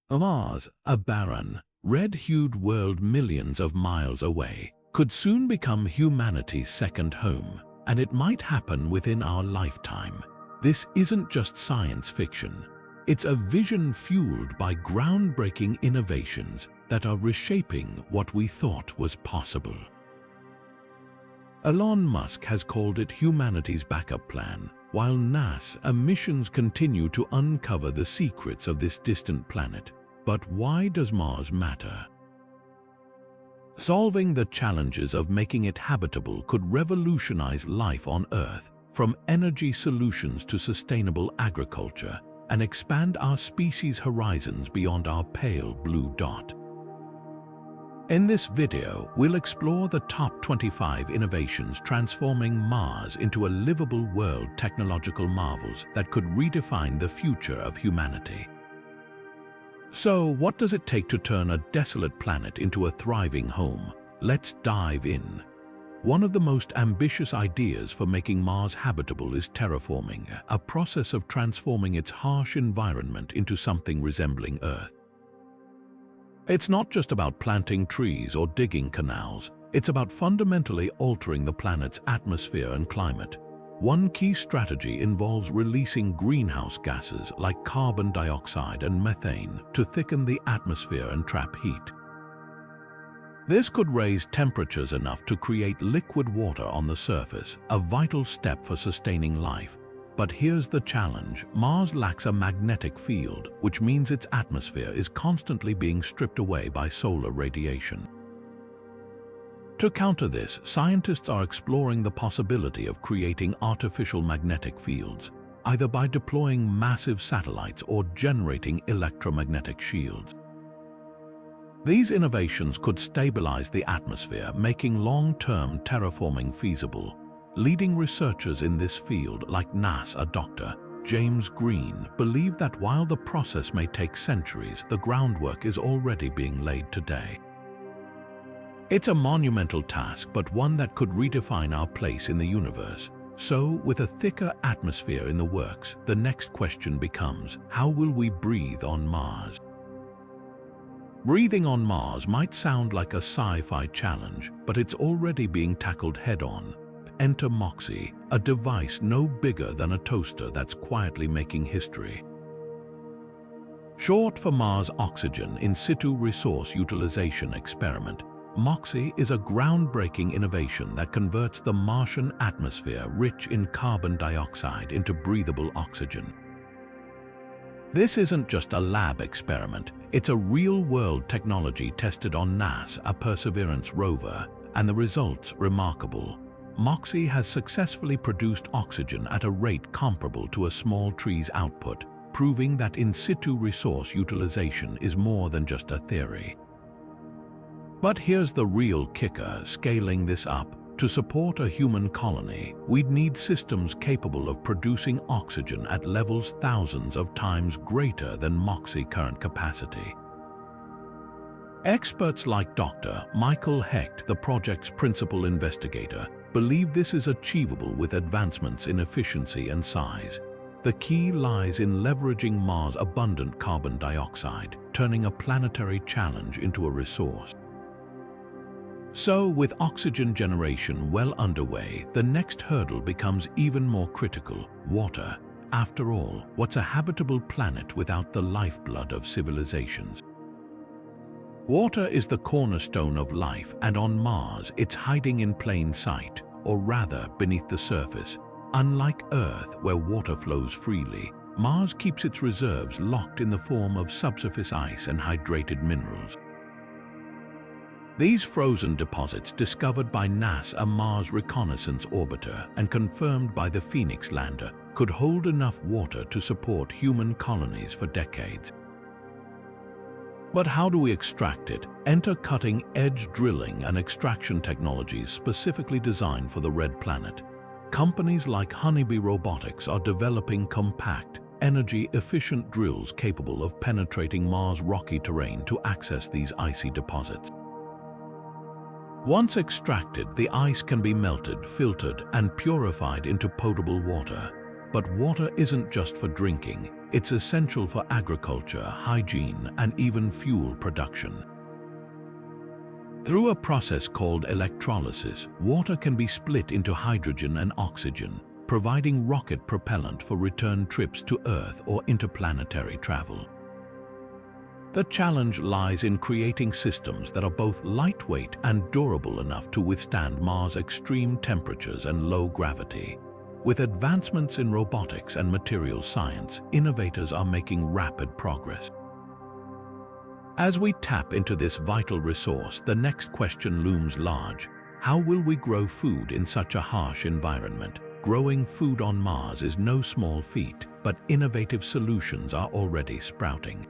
Mars, a barren, red-hued world millions of miles away, could soon become humanity's second home, and it might happen within our lifetime. This isn't just science fiction. It's a vision fueled by groundbreaking innovations that are reshaping what we thought was possible. Elon Musk has called it humanity's backup plan, while NASA missions continue to uncover the secrets of this distant planet. But why does Mars matter? Solving the challenges of making it habitable could revolutionize life on Earth, from energy solutions to sustainable agriculture, and expand our species' horizons beyond our pale blue dot. In this video, we'll explore the top 25 innovations transforming Mars into a livable world, technological marvels that could redefine the future of humanity. So, what does it take to turn a desolate planet into a thriving home? Let's dive in. One of the most ambitious ideas for making Mars habitable is terraforming, a process of transforming its harsh environment into something resembling Earth. It's not just about planting trees or digging canals. It's about fundamentally altering the planet's atmosphere and climate. One key strategy involves releasing greenhouse gases like carbon dioxide and methane to thicken the atmosphere and trap heat. This could raise temperatures enough to create liquid water on the surface, a vital step for sustaining life. But here's the challenge. Mars lacks a magnetic field, which means its atmosphere is constantly being stripped away by solar radiation. To counter this, scientists are exploring the possibility of creating artificial magnetic fields, either by deploying massive satellites or generating electromagnetic shields. These innovations could stabilize the atmosphere, making long-term terraforming feasible. Leading researchers in this field, like NASA Dr. James Green, believe that while the process may take centuries, the groundwork is already being laid today. It's a monumental task, but one that could redefine our place in the universe. So, with a thicker atmosphere in the works, the next question becomes, how will we breathe on Mars? Breathing on Mars might sound like a sci-fi challenge, but it's already being tackled head-on. Enter MOXIE, a device no bigger than a toaster that's quietly making history. Short for Mars Oxygen In Situ Resource Utilization Experiment, MOXIE is a groundbreaking innovation that converts the Martian atmosphere rich in carbon dioxide into breathable oxygen. This isn't just a lab experiment, it's a real-world technology tested on NASA Perseverance rover, and the results remarkable. MOXIE has successfully produced oxygen at a rate comparable to a small tree's output, proving that in situ resource utilization is more than just a theory. But here's the real kicker: scaling this up. To support a human colony, we'd need systems capable of producing oxygen at levels thousands of times greater than MOXIE current capacity. Experts like Dr. Michael Hecht, the project's principal investigator, believe this is achievable with advancements in efficiency and size. The key lies in leveraging Mars' abundant carbon dioxide, turning a planetary challenge into a resource. So, with oxygen generation well underway, the next hurdle becomes even more critical: water. After all, what's a habitable planet without the lifeblood of civilizations? Water is the cornerstone of life, and on Mars, it's hiding in plain sight, or rather, beneath the surface. Unlike Earth, where water flows freely, Mars keeps its reserves locked in the form of subsurface ice and hydrated minerals. These frozen deposits, discovered by NASA Mars Reconnaissance Orbiter and confirmed by the Phoenix lander, could hold enough water to support human colonies for decades. But how do we extract it? Enter cutting-edge drilling and extraction technologies specifically designed for the Red Planet. Companies like Honeybee Robotics are developing compact, energy-efficient drills capable of penetrating Mars' rocky terrain to access these icy deposits. Once extracted, the ice can be melted, filtered, and purified into potable water. But water isn't just for drinking. It's essential for agriculture, hygiene, and even fuel production. Through a process called electrolysis, water can be split into hydrogen and oxygen, providing rocket propellant for return trips to Earth or interplanetary travel. The challenge lies in creating systems that are both lightweight and durable enough to withstand Mars' extreme temperatures and low gravity. With advancements in robotics and materials science, innovators are making rapid progress. As we tap into this vital resource, the next question looms large. How will we grow food in such a harsh environment? Growing food on Mars is no small feat, but innovative solutions are already sprouting.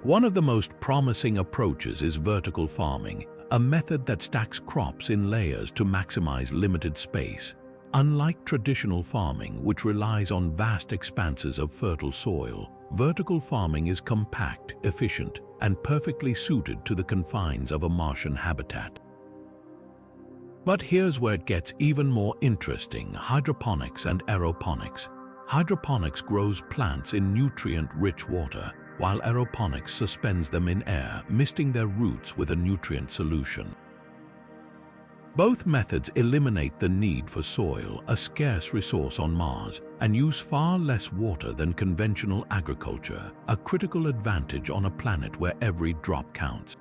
One of the most promising approaches is vertical farming, a method that stacks crops in layers to maximize limited space. Unlike traditional farming, which relies on vast expanses of fertile soil, vertical farming is compact, efficient, and perfectly suited to the confines of a Martian habitat. But here's where it gets even more interesting: hydroponics and aeroponics. Hydroponics grows plants in nutrient-rich water, while aeroponics suspends them in air, misting their roots with a nutrient solution. Both methods eliminate the need for soil, a scarce resource on Mars, and use far less water than conventional agriculture, a critical advantage on a planet where every drop counts.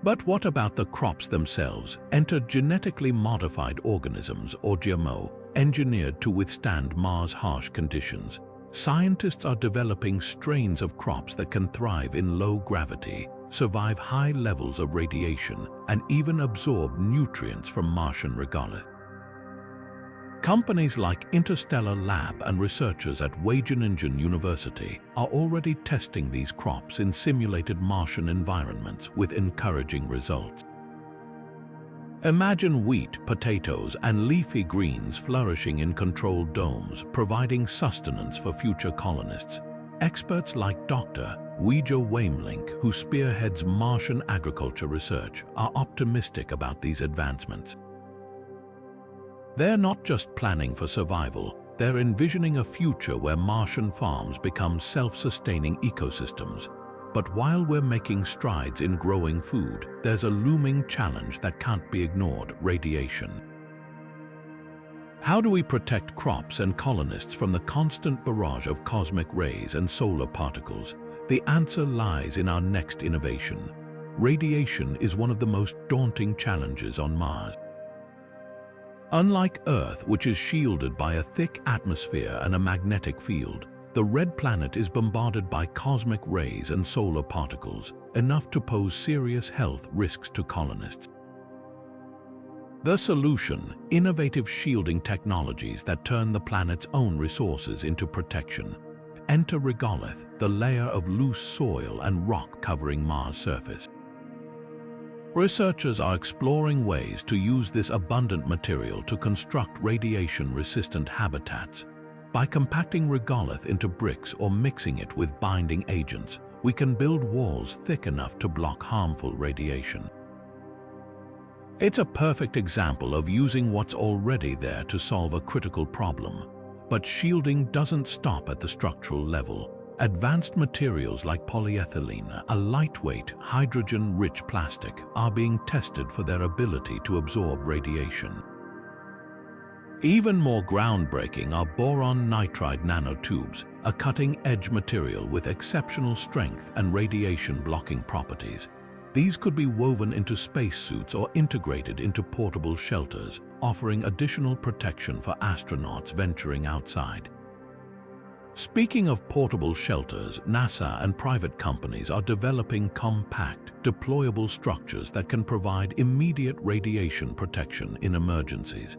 But what about the crops themselves? Enter genetically modified organisms, or GMO, engineered to withstand Mars' harsh conditions. Scientists are developing strains of crops that can thrive in low gravity, survive high levels of radiation, and even absorb nutrients from Martian regolith. Companies like Interstellar Lab and researchers at Wageningen University are already testing these crops in simulated Martian environments with encouraging results. Imagine wheat, potatoes, and leafy greens flourishing in controlled domes, providing sustenance for future colonists. Experts like Dr. Weija Wamelink, who spearheads Martian agriculture research, are optimistic about these advancements. They're not just planning for survival, they're envisioning a future where Martian farms become self-sustaining ecosystems. But while we're making strides in growing food, there's a looming challenge that can't be ignored: radiation. How do we protect crops and colonists from the constant barrage of cosmic rays and solar particles? The answer lies in our next innovation. Radiation is one of the most daunting challenges on Mars. Unlike Earth, which is shielded by a thick atmosphere and a magnetic field, the red planet is bombarded by cosmic rays and solar particles, enough to pose serious health risks to colonists. The solution: innovative shielding technologies that turn the planet's own resources into protection. Enter regolith, the layer of loose soil and rock covering Mars' surface. Researchers are exploring ways to use this abundant material to construct radiation-resistant habitats. By compacting regolith into bricks or mixing it with binding agents, we can build walls thick enough to block harmful radiation. It's a perfect example of using what's already there to solve a critical problem. But shielding doesn't stop at the structural level. Advanced materials like polyethylene, a lightweight, hydrogen-rich plastic, are being tested for their ability to absorb radiation. Even more groundbreaking are boron nitride nanotubes, a cutting-edge material with exceptional strength and radiation-blocking properties. These could be woven into spacesuits or integrated into portable shelters, offering additional protection for astronauts venturing outside. Speaking of portable shelters, NASA and private companies are developing compact, deployable structures that can provide immediate radiation protection in emergencies.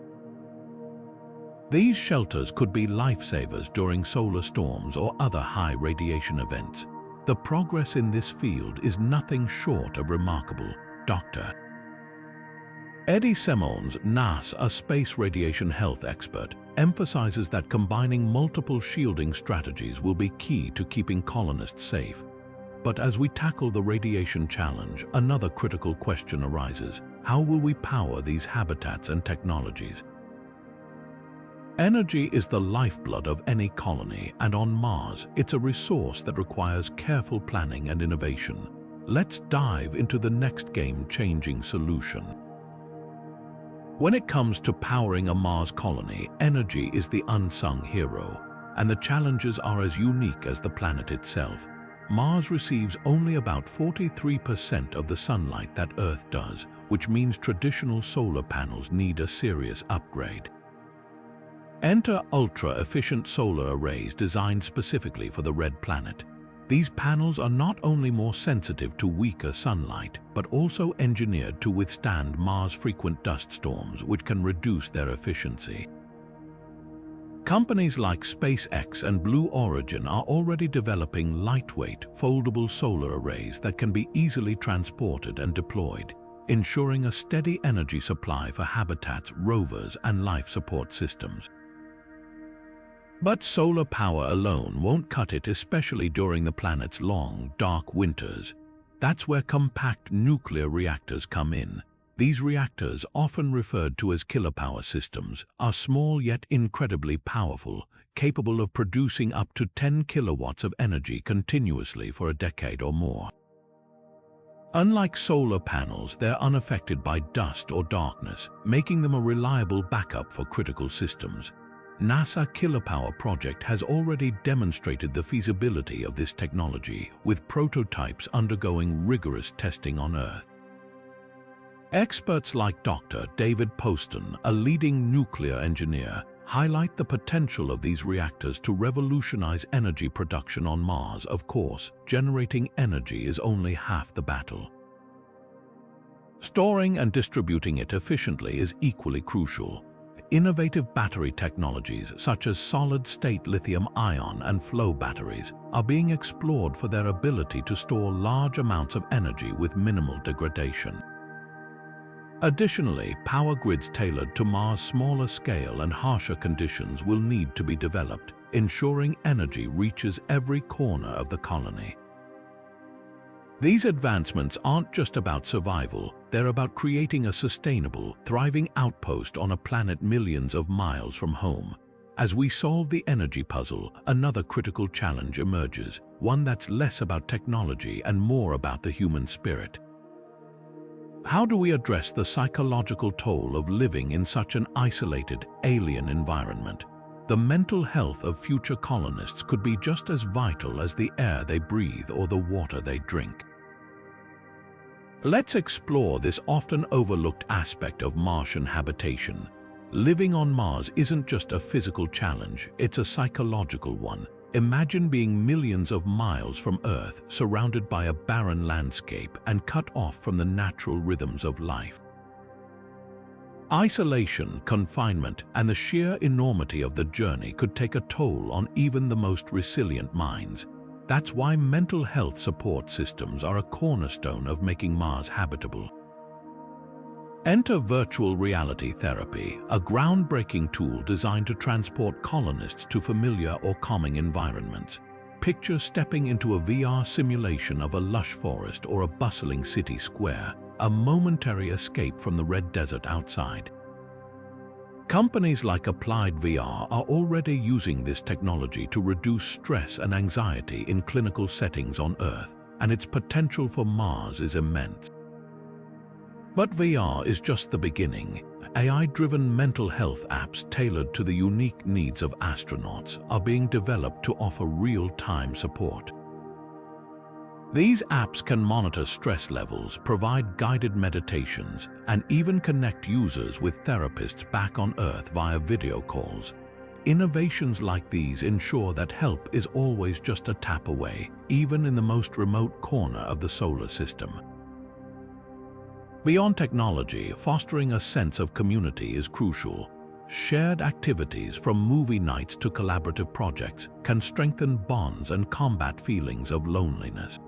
These shelters could be lifesavers during solar storms or other high radiation events. The progress in this field is nothing short of remarkable. Dr. Eddie Semmons, NASA, a space radiation health expert, emphasizes that combining multiple shielding strategies will be key to keeping colonists safe. But as we tackle the radiation challenge, another critical question arises: how will we power these habitats and technologies? Energy is the lifeblood of any colony, and on Mars, it's a resource that requires careful planning and innovation. Let's dive into the next game-changing solution. When it comes to powering a Mars colony, energy is the unsung hero, and the challenges are as unique as the planet itself. Mars receives only about 43% of the sunlight that Earth does, which means traditional solar panels need a serious upgrade. Enter ultra-efficient solar arrays designed specifically for the red planet. These panels are not only more sensitive to weaker sunlight, but also engineered to withstand Mars' frequent dust storms, which can reduce their efficiency. Companies like SpaceX and Blue Origin are already developing lightweight, foldable solar arrays that can be easily transported and deployed, ensuring a steady energy supply for habitats, rovers, and life support systems. But solar power alone won't cut it, especially during the planet's long, dark winters. That's where compact nuclear reactors come in. These reactors, often referred to as kilopower systems, are small yet incredibly powerful, capable of producing up to 10 kilowatts of energy continuously for a decade or more. Unlike solar panels, they're unaffected by dust or darkness, making them a reliable backup for critical systems. NASA Kilopower project has already demonstrated the feasibility of this technology, with prototypes undergoing rigorous testing on Earth. Experts like Dr. David Poston, a leading nuclear engineer, highlight the potential of these reactors to revolutionize energy production on Mars. Of course, generating energy is only half the battle. Storing and distributing it efficiently is equally crucial. Innovative battery technologies such as solid-state lithium-ion and flow batteries are being explored for their ability to store large amounts of energy with minimal degradation. Additionally, power grids tailored to Mars' smaller scale and harsher conditions will need to be developed, ensuring energy reaches every corner of the colony. These advancements aren't just about survival, they're about creating a sustainable, thriving outpost on a planet millions of miles from home. As we solve the energy puzzle, another critical challenge emerges, one that's less about technology and more about the human spirit. How do we address the psychological toll of living in such an isolated, alien environment? The mental health of future colonists could be just as vital as the air they breathe or the water they drink. Let's explore this often overlooked aspect of Martian habitation. Living on Mars isn't just a physical challenge, it's a psychological one. Imagine being millions of miles from Earth, surrounded by a barren landscape and cut off from the natural rhythms of life. Isolation, confinement, and the sheer enormity of the journey could take a toll on even the most resilient minds. That's why mental health support systems are a cornerstone of making Mars habitable. Enter virtual reality therapy, a groundbreaking tool designed to transport colonists to familiar or calming environments. Picture stepping into a VR simulation of a lush forest or a bustling city square, a momentary escape from the red desert outside. Companies like Applied VR are already using this technology to reduce stress and anxiety in clinical settings on Earth, and its potential for Mars is immense. But VR is just the beginning. AI-driven mental health apps tailored to the unique needs of astronauts are being developed to offer real-time support. These apps can monitor stress levels, provide guided meditations, and even connect users with therapists back on Earth via video calls. Innovations like these ensure that help is always just a tap away, even in the most remote corner of the solar system. Beyond technology, fostering a sense of community is crucial. Shared activities, from movie nights to collaborative projects, can strengthen bonds and combat feelings of loneliness.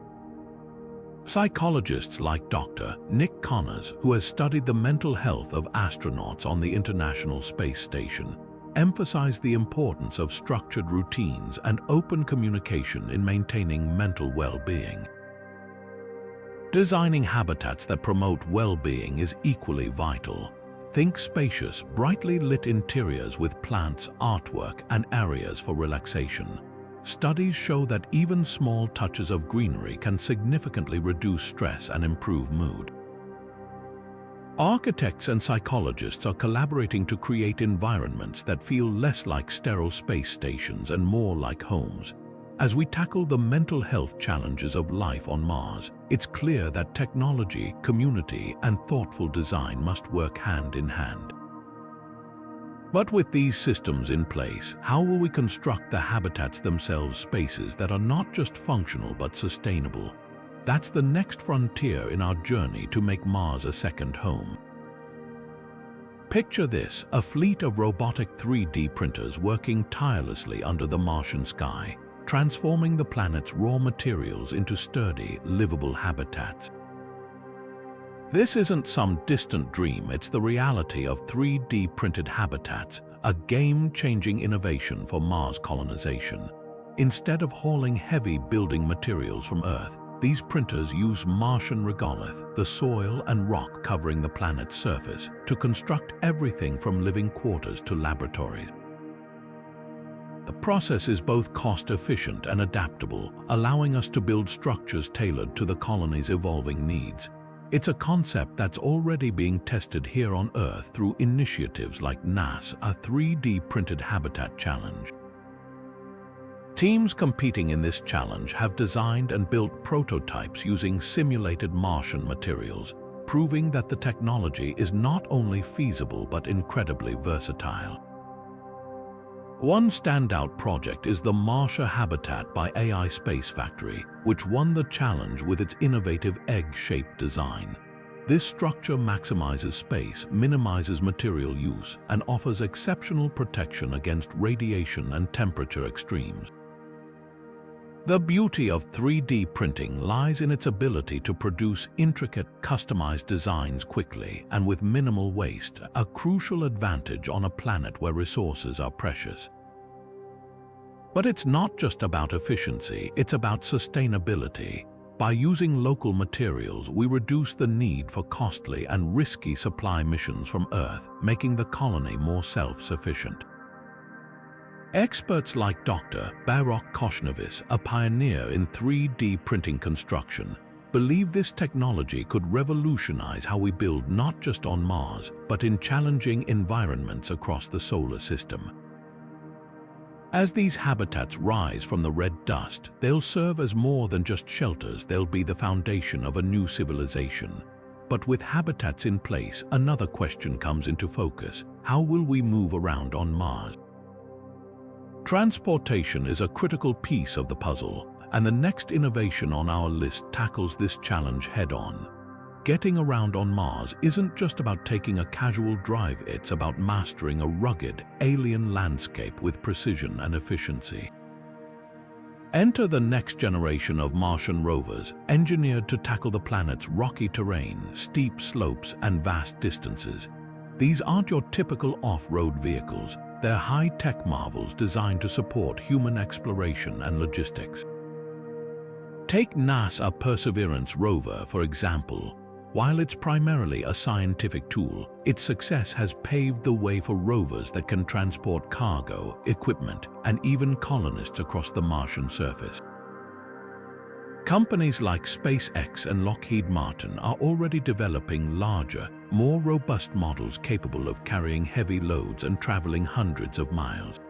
Psychologists like Dr. Nick Connors, who has studied the mental health of astronauts on the International Space Station, emphasize the importance of structured routines and open communication in maintaining mental well-being. Designing habitats that promote well-being is equally vital. Think spacious, brightly lit interiors with plants, artwork, and areas for relaxation. Studies show that even small touches of greenery can significantly reduce stress and improve mood. Architects and psychologists are collaborating to create environments that feel less like sterile space stations and more like homes. As we tackle the mental health challenges of life on Mars, it's clear that technology, community, and thoughtful design must work hand in hand. But with these systems in place, how will we construct the habitats themselves, spaces that are not just functional but sustainable? That's the next frontier in our journey to make Mars a second home. Picture this, a fleet of robotic 3D printers working tirelessly under the Martian sky, transforming the planet's raw materials into sturdy, livable habitats. This isn't some distant dream, it's the reality of 3D printed habitats, a game-changing innovation for Mars colonization. Instead of hauling heavy building materials from Earth, these printers use Martian regolith, the soil and rock covering the planet's surface, to construct everything from living quarters to laboratories. The process is both cost-efficient and adaptable, allowing us to build structures tailored to the colony's evolving needs. It's a concept that's already being tested here on Earth through initiatives like NASA, a 3D printed habitat challenge. Teams competing in this challenge have designed and built prototypes using simulated Martian materials, proving that the technology is not only feasible but incredibly versatile. One standout project is the Martian Habitat by AI Space Factory, which won the challenge with its innovative egg-shaped design. This structure maximizes space, minimizes material use, and offers exceptional protection against radiation and temperature extremes. The beauty of 3D printing lies in its ability to produce intricate, customized designs quickly and with minimal waste, a crucial advantage on a planet where resources are precious. But it's not just about efficiency, it's about sustainability. By using local materials, we reduce the need for costly and risky supply missions from Earth, making the colony more self-sufficient. Experts like Dr. Barok Koshnevis, a pioneer in 3D printing construction, believe this technology could revolutionize how we build not just on Mars, but in challenging environments across the solar system. As these habitats rise from the red dust, they'll serve as more than just shelters, they'll be the foundation of a new civilization. But with habitats in place, another question comes into focus. How will we move around on Mars? Transportation is a critical piece of the puzzle, and the next innovation on our list tackles this challenge head-on. Getting around on Mars isn't just about taking a casual drive, it's about mastering a rugged, alien landscape with precision and efficiency. Enter the next generation of Martian rovers, engineered to tackle the planet's rocky terrain, steep slopes, and vast distances. These aren't your typical off-road vehicles. They're high-tech marvels designed to support human exploration and logistics. Take NASA Perseverance rover, for example. While it's primarily a scientific tool, its success has paved the way for rovers that can transport cargo, equipment, and even colonists across the Martian surface. Companies like SpaceX and Lockheed Martin are already developing larger, more robust models capable of carrying heavy loads and traveling hundreds of miles.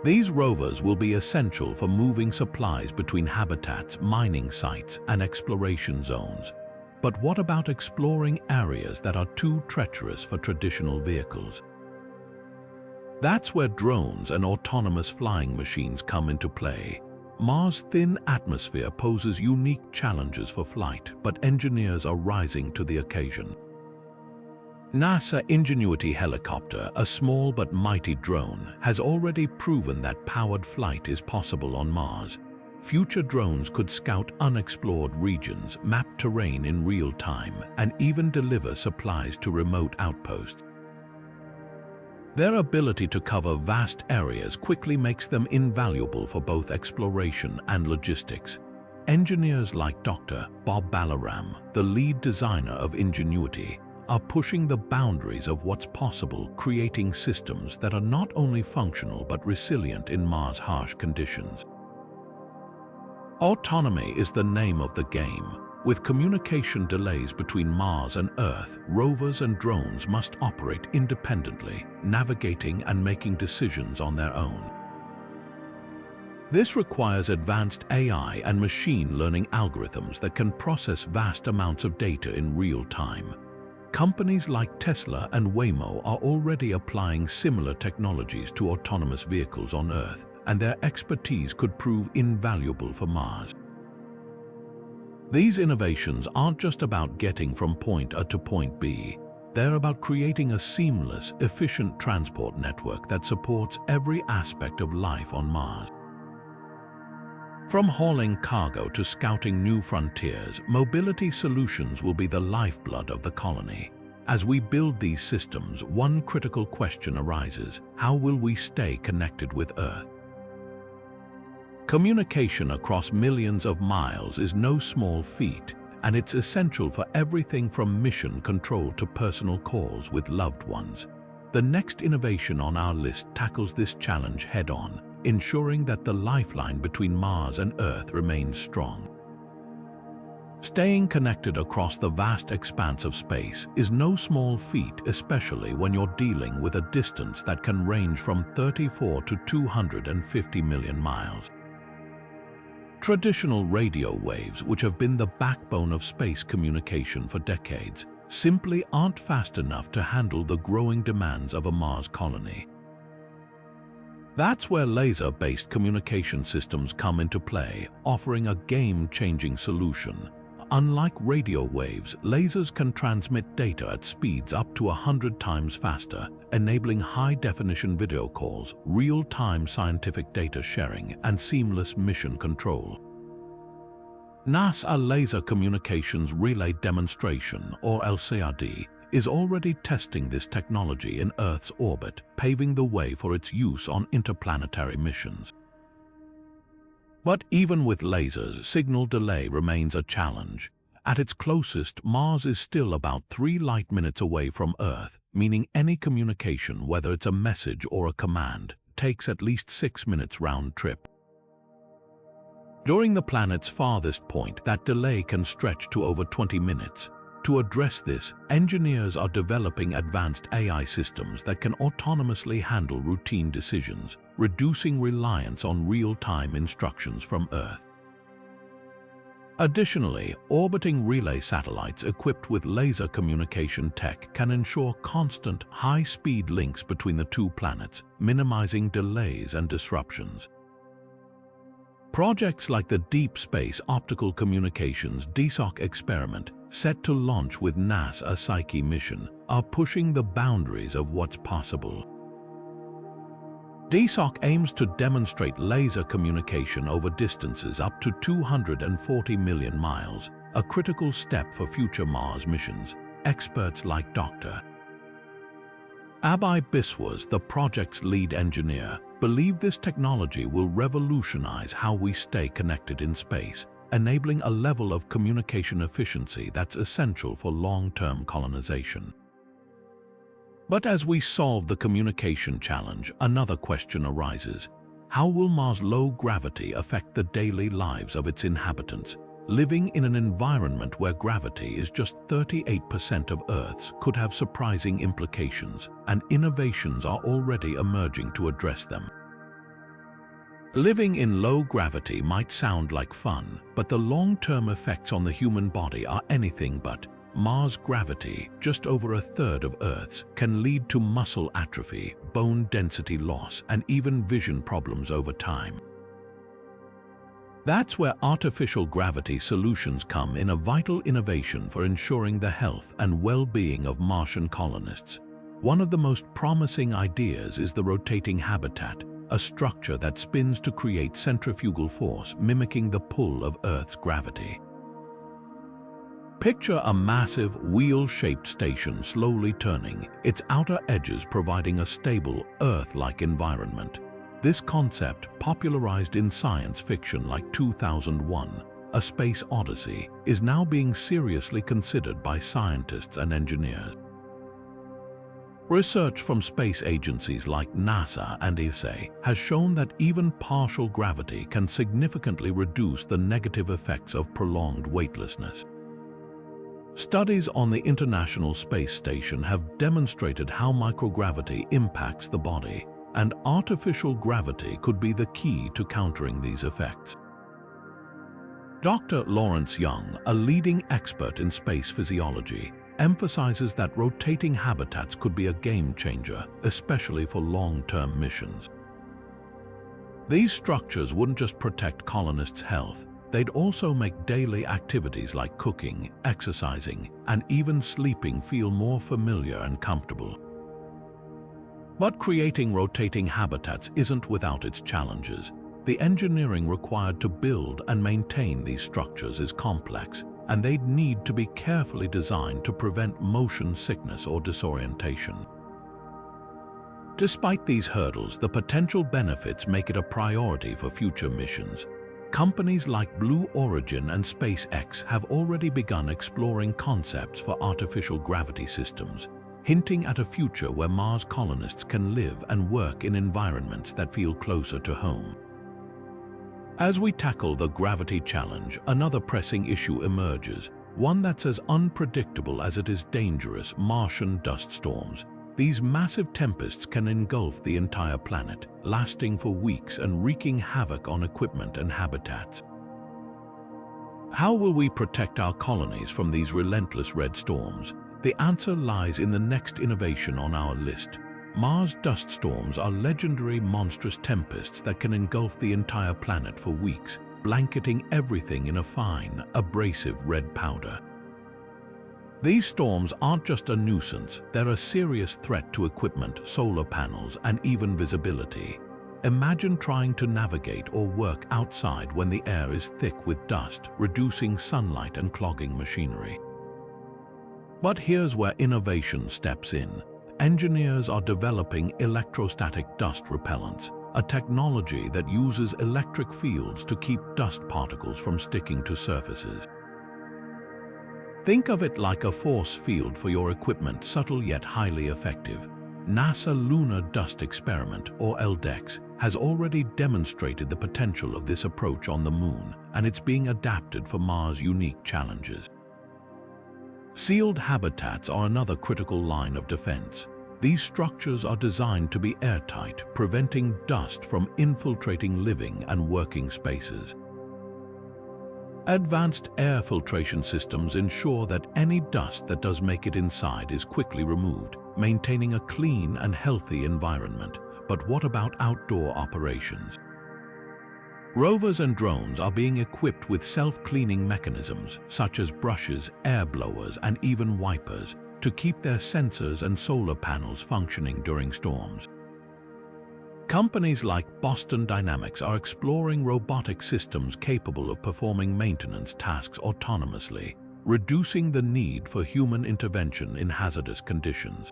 These rovers will be essential for moving supplies between habitats, mining sites, and exploration zones. But what about exploring areas that are too treacherous for traditional vehicles? That's where drones and autonomous flying machines come into play. Mars' thin atmosphere poses unique challenges for flight, but engineers are rising to the occasion. NASA Ingenuity helicopter, a small but mighty drone, has already proven that powered flight is possible on Mars. Future drones could scout unexplored regions, map terrain in real time, and even deliver supplies to remote outposts. Their ability to cover vast areas quickly makes them invaluable for both exploration and logistics. Engineers like Dr. Bob Balaram, the lead designer of Ingenuity, are pushing the boundaries of what's possible, creating systems that are not only functional but resilient in Mars' harsh conditions. Autonomy is the name of the game. With communication delays between Mars and Earth, rovers and drones must operate independently, navigating and making decisions on their own. This requires advanced AI and machine learning algorithms that can process vast amounts of data in real time. Companies like Tesla and Waymo are already applying similar technologies to autonomous vehicles on Earth, and their expertise could prove invaluable for Mars. These innovations aren't just about getting from point A to point B. They're about creating a seamless, efficient transport network that supports every aspect of life on Mars. From hauling cargo to scouting new frontiers, mobility solutions will be the lifeblood of the colony. As we build these systems, one critical question arises: how will we stay connected with Earth? Communication across millions of miles is no small feat, and it's essential for everything from mission control to personal calls with loved ones. The next innovation on our list tackles this challenge head-on, ensuring that the lifeline between Mars and Earth remains strong. Staying connected across the vast expanse of space is no small feat, especially when you're dealing with a distance that can range from 34 to 250 million miles. Traditional radio waves, which have been the backbone of space communication for decades, simply aren't fast enough to handle the growing demands of a Mars colony. That's where laser-based communication systems come into play, offering a game-changing solution. Unlike radio waves, lasers can transmit data at speeds up to 100 times faster, enabling high-definition video calls, real-time scientific data sharing, and seamless mission control. NASA Laser Communications Relay Demonstration, or LCRD, is already testing this technology in Earth's orbit, paving the way for its use on interplanetary missions. But even with lasers, signal delay remains a challenge. At its closest, Mars is still about 3 light minutes away from Earth, meaning any communication, whether it's a message or a command, takes at least 6 minutes round trip. During the planet's farthest point, that delay can stretch to over 20 minutes. To address this, engineers are developing advanced AI systems that can autonomously handle routine decisions, reducing reliance on real-time instructions from Earth. Additionally, orbiting relay satellites equipped with laser communication tech can ensure constant, high-speed links between the two planets, minimizing delays and disruptions. Projects like the Deep Space Optical Communications DSOC experiment, set to launch with NASA's Psyche mission, are pushing the boundaries of what's possible. DSOC aims to demonstrate laser communication over distances up to 240 million miles, a critical step for future Mars missions. Experts like Dr. Abhay Biswas, the project's lead engineer, believe this technology will revolutionize how we stay connected in space, enabling a level of communication efficiency that's essential for long-term colonization. But as we solve the communication challenge, another question arises. How will Mars' low gravity affect the daily lives of its inhabitants? Living in an environment where gravity is just 38% of Earth's could have surprising implications, and innovations are already emerging to address them. Living in low gravity might sound like fun, but the long-term effects on the human body are anything but. Mars' gravity, just over a third of Earth's, can lead to muscle atrophy, bone density loss, and even vision problems over time. That's where artificial gravity solutions come in, a vital innovation for ensuring the health and well-being of Martian colonists. One of the most promising ideas is the rotating habitat, a structure that spins to create centrifugal force, mimicking the pull of Earth's gravity. Picture a massive, wheel-shaped station slowly turning, its outer edges providing a stable, Earth-like environment. This concept, popularized in science fiction like 2001, a space odyssey, is now being seriously considered by scientists and engineers. Research from space agencies like NASA and ISRU has shown that even partial gravity can significantly reduce the negative effects of prolonged weightlessness. Studies on the International Space Station have demonstrated how microgravity impacts the body, and artificial gravity could be the key to countering these effects. Dr. Lawrence Young, a leading expert in space physiology, emphasizes that rotating habitats could be a game changer, especially for long-term missions. These structures wouldn't just protect colonists' health, they'd also make daily activities like cooking, exercising, and even sleeping feel more familiar and comfortable. But creating rotating habitats isn't without its challenges. The engineering required to build and maintain these structures is complex, and they'd need to be carefully designed to prevent motion sickness or disorientation. Despite these hurdles, the potential benefits make it a priority for future missions. Companies like Blue Origin and SpaceX have already begun exploring concepts for artificial gravity systems, hinting at a future where Mars colonists can live and work in environments that feel closer to home. As we tackle the gravity challenge, another pressing issue emerges, one that's as unpredictable as it is dangerous: Martian dust storms. These massive tempests can engulf the entire planet, lasting for weeks and wreaking havoc on equipment and habitats. How will we protect our colonies from these relentless red storms? The answer lies in the next innovation on our list. Mars dust storms are legendary monstrous tempests that can engulf the entire planet for weeks, blanketing everything in a fine, abrasive red powder. These storms aren't just a nuisance, they're a serious threat to equipment, solar panels, and even visibility. Imagine trying to navigate or work outside when the air is thick with dust, reducing sunlight and clogging machinery. But here's where innovation steps in. Engineers are developing electrostatic dust repellents, a technology that uses electric fields to keep dust particles from sticking to surfaces. Think of it like a force field for your equipment, subtle yet highly effective. NASA Lunar Dust Experiment, or LDEX, has already demonstrated the potential of this approach on the Moon, and it's being adapted for Mars' unique challenges. Sealed habitats are another critical line of defense. These structures are designed to be airtight, preventing dust from infiltrating living and working spaces. Advanced air filtration systems ensure that any dust that does make it inside is quickly removed, maintaining a clean and healthy environment. But what about outdoor operations? Rovers and drones are being equipped with self-cleaning mechanisms, such as brushes, air blowers, and even wipers, to keep their sensors and solar panels functioning during storms. Companies like Boston Dynamics are exploring robotic systems capable of performing maintenance tasks autonomously, reducing the need for human intervention in hazardous conditions.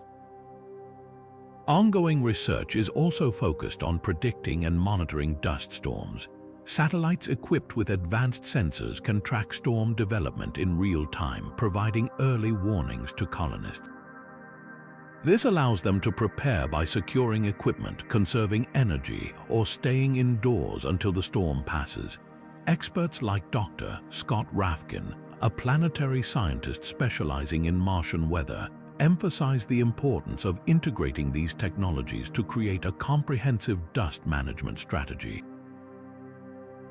Ongoing research is also focused on predicting and monitoring dust storms. Satellites equipped with advanced sensors can track storm development in real time, providing early warnings to colonists. This allows them to prepare by securing equipment, conserving energy, or staying indoors until the storm passes. Experts like Dr. Scott Rafkin, a planetary scientist specializing in Martian weather, emphasize the importance of integrating these technologies to create a comprehensive dust management strategy.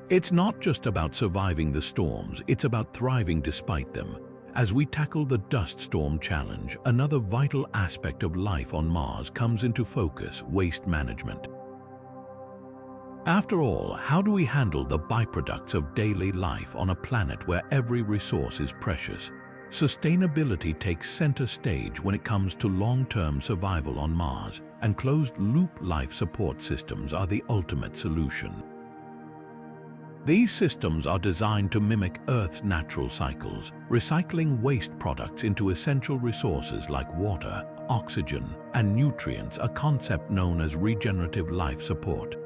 It's not just about surviving the storms, it's about thriving despite them. As we tackle the dust storm challenge, another vital aspect of life on Mars comes into focus: waste management. After all, how do we handle the byproducts of daily life on a planet where every resource is precious? Sustainability takes center stage when it comes to long-term survival on Mars, and closed-loop life support systems are the ultimate solution. These systems are designed to mimic Earth's natural cycles, recycling waste products into essential resources like water, oxygen, and nutrients, a concept known as regenerative life support.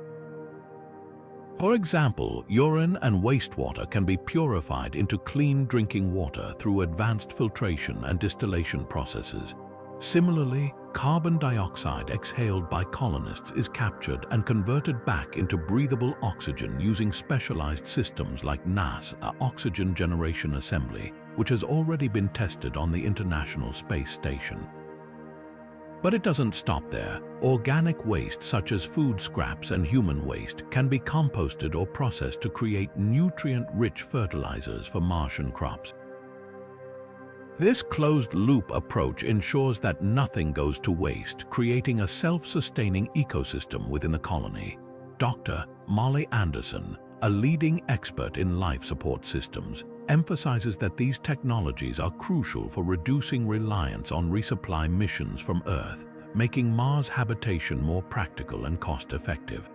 For example, urine and wastewater can be purified into clean drinking water through advanced filtration and distillation processes. Similarly, carbon dioxide exhaled by colonists is captured and converted back into breathable oxygen using specialized systems like NASA's Oxygen Generation Assembly, which has already been tested on the International Space Station. But it doesn't stop there. Organic waste such as food scraps and human waste can be composted or processed to create nutrient-rich fertilizers for Martian crops. This closed-loop approach ensures that nothing goes to waste, creating a self-sustaining ecosystem within the colony. Dr. Molly Anderson, a leading expert in life support systems, emphasizes that these technologies are crucial for reducing reliance on resupply missions from Earth, making Mars habitation more practical and cost-effective.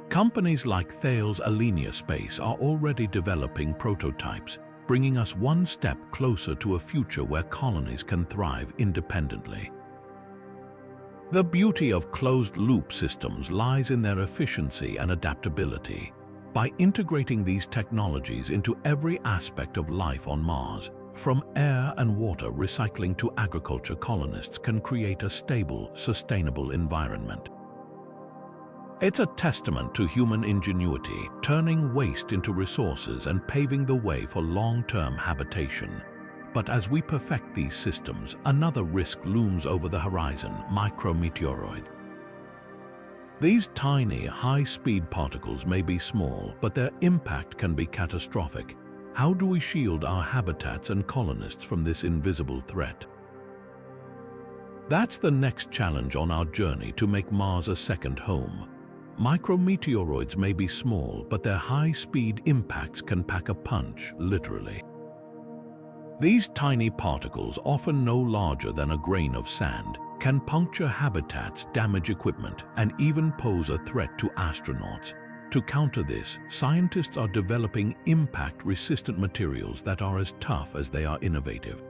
Companies like Thales Alenia Space are already developing prototypes, bringing us one step closer to a future where colonies can thrive independently. The beauty of closed-loop systems lies in their efficiency and adaptability. By integrating these technologies into every aspect of life on Mars, from air and water recycling to agriculture, colonists can create a stable, sustainable environment. It's a testament to human ingenuity, turning waste into resources and paving the way for long-term habitation. But as we perfect these systems, another risk looms over the horizon: micrometeoroid. These tiny, high-speed particles may be small, but their impact can be catastrophic. How do we shield our habitats and colonists from this invisible threat? That's the next challenge on our journey to make Mars a second home. Micrometeoroids may be small, but their high-speed impacts can pack a punch, literally. These tiny particles, often no larger than a grain of sand, can puncture habitats, damage equipment, and even pose a threat to astronauts. To counter this, scientists are developing impact-resistant materials that are as tough as they are innovative.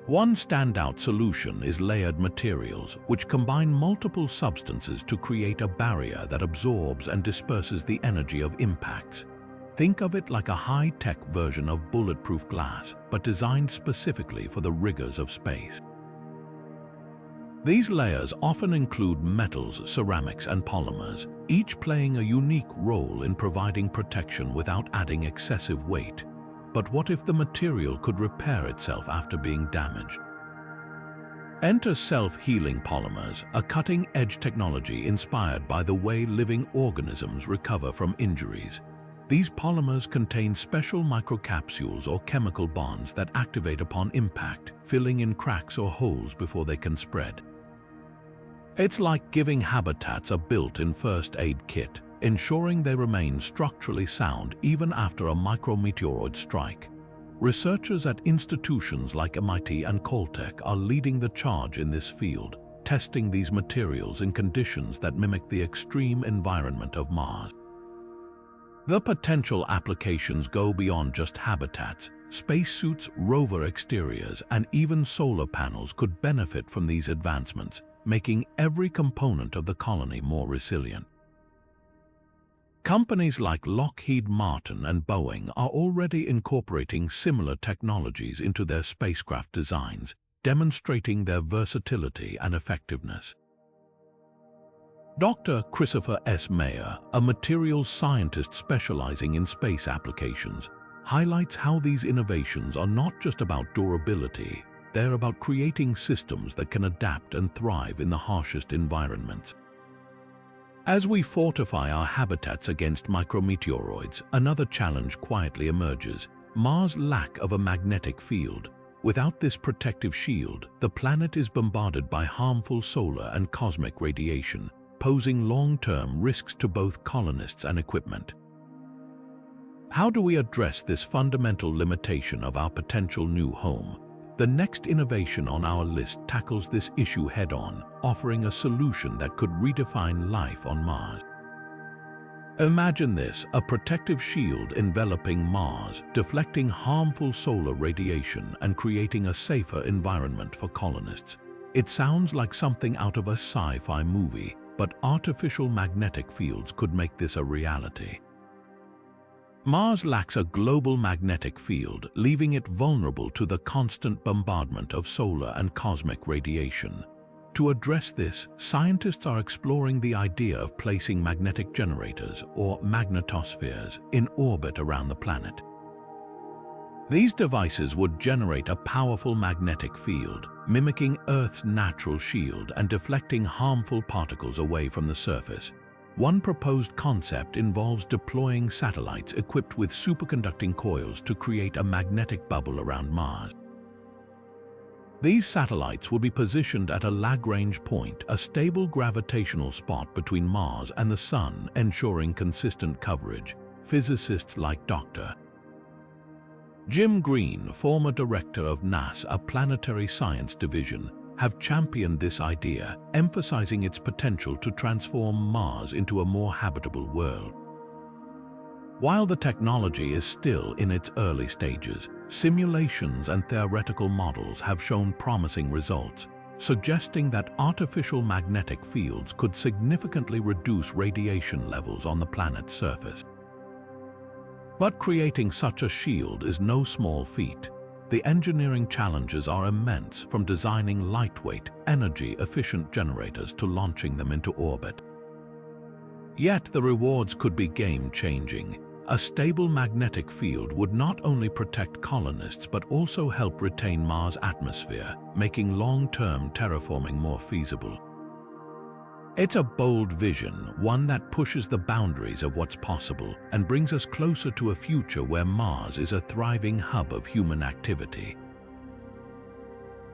One standout solution is layered materials, which combine multiple substances to create a barrier that absorbs and disperses the energy of impacts. Think of it like a high-tech version of bulletproof glass, but designed specifically for the rigors of space. These layers often include metals, ceramics, and polymers, each playing a unique role in providing protection without adding excessive weight. But what if the material could repair itself after being damaged? Enter self-healing polymers, a cutting-edge technology inspired by the way living organisms recover from injuries. These polymers contain special microcapsules or chemical bonds that activate upon impact, filling in cracks or holes before they can spread. It's like giving habitats a built-in first aid kit, ensuring they remain structurally sound even after a micrometeoroid strike. Researchers at institutions like MIT and Caltech are leading the charge in this field, testing these materials in conditions that mimic the extreme environment of Mars. The potential applications go beyond just habitats. Spacesuits, rover exteriors, and even solar panels could benefit from these advancements, making every component of the colony more resilient. Companies like Lockheed Martin and Boeing are already incorporating similar technologies into their spacecraft designs, demonstrating their versatility and effectiveness. Dr. Christopher S. Mayer, a materials scientist specializing in space applications, highlights how these innovations are not just about durability, they're about creating systems that can adapt and thrive in the harshest environments. As we fortify our habitats against micrometeoroids, another challenge quietly emerges: Mars' lack of a magnetic field. Without this protective shield, the planet is bombarded by harmful solar and cosmic radiation, posing long-term risks to both colonists and equipment. How do we address this fundamental limitation of our potential new home? The next innovation on our list tackles this issue head-on, offering a solution that could redefine life on Mars. Imagine this: a protective shield enveloping Mars, deflecting harmful solar radiation and creating a safer environment for colonists. It sounds like something out of a sci-fi movie, but artificial magnetic fields could make this a reality. Mars lacks a global magnetic field, leaving it vulnerable to the constant bombardment of solar and cosmic radiation. To address this, scientists are exploring the idea of placing magnetic generators, or magnetospheres, in orbit around the planet. These devices would generate a powerful magnetic field, mimicking Earth's natural shield and deflecting harmful particles away from the surface. One proposed concept involves deploying satellites equipped with superconducting coils to create a magnetic bubble around Mars. These satellites will be positioned at a Lagrange point, a stable gravitational spot between Mars and the Sun, ensuring consistent coverage. Physicists like Dr. Jim Green, former director of NASA Planetary Science Division, have championed this idea, emphasizing its potential to transform Mars into a more habitable world. While the technology is still in its early stages, simulations and theoretical models have shown promising results, suggesting that artificial magnetic fields could significantly reduce radiation levels on the planet's surface. But creating such a shield is no small feat. The engineering challenges are immense, from designing lightweight, energy-efficient generators to launching them into orbit. Yet the rewards could be game-changing. A stable magnetic field would not only protect colonists but also help retain Mars' atmosphere, making long-term terraforming more feasible. It's a bold vision, one that pushes the boundaries of what's possible and brings us closer to a future where Mars is a thriving hub of human activity.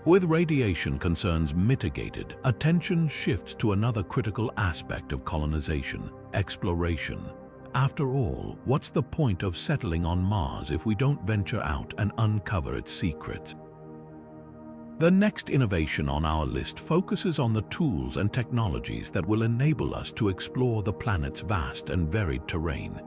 With radiation concerns mitigated, attention shifts to another critical aspect of colonization: exploration. After all, what's the point of settling on Mars if we don't venture out and uncover its secrets? The next innovation on our list focuses on the tools and technologies that will enable us to explore the planet's vast and varied terrain.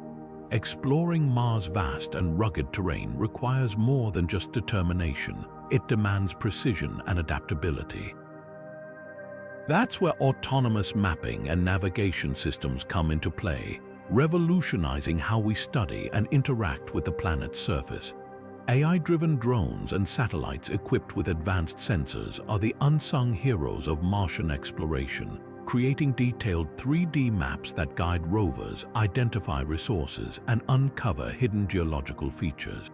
Exploring Mars' vast and rugged terrain requires more than just determination. It demands precision and adaptability. That's where autonomous mapping and navigation systems come into play, revolutionizing how we study and interact with the planet's surface. AI-driven drones and satellites equipped with advanced sensors are the unsung heroes of Martian exploration, creating detailed 3D maps that guide rovers, identify resources, and uncover hidden geological features.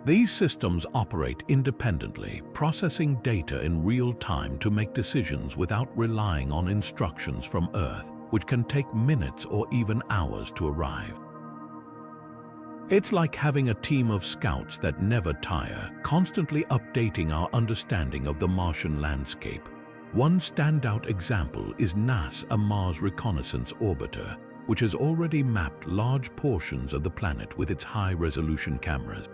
These systems operate independently, processing data in real time to make decisions without relying on instructions from Earth, which can take minutes or even hours to arrive. It's like having a team of scouts that never tire, constantly updating our understanding of the Martian landscape. One standout example is NASA Mars Reconnaissance Orbiter, which has already mapped large portions of the planet with its high-resolution cameras.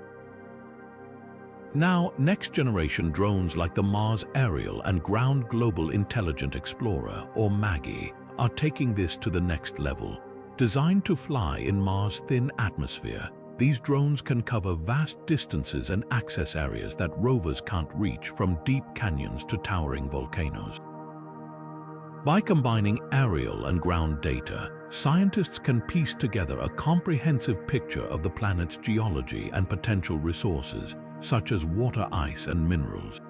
Now, next-generation drones like the Mars Aerial and Ground Global Intelligent Explorer, or MAGI, are taking this to the next level. Designed to fly in Mars' thin atmosphere, these drones can cover vast distances and access areas that rovers can't reach, from deep canyons to towering volcanoes. By combining aerial and ground data, scientists can piece together a comprehensive picture of the planet's geology and potential resources, such as water, ice, and minerals.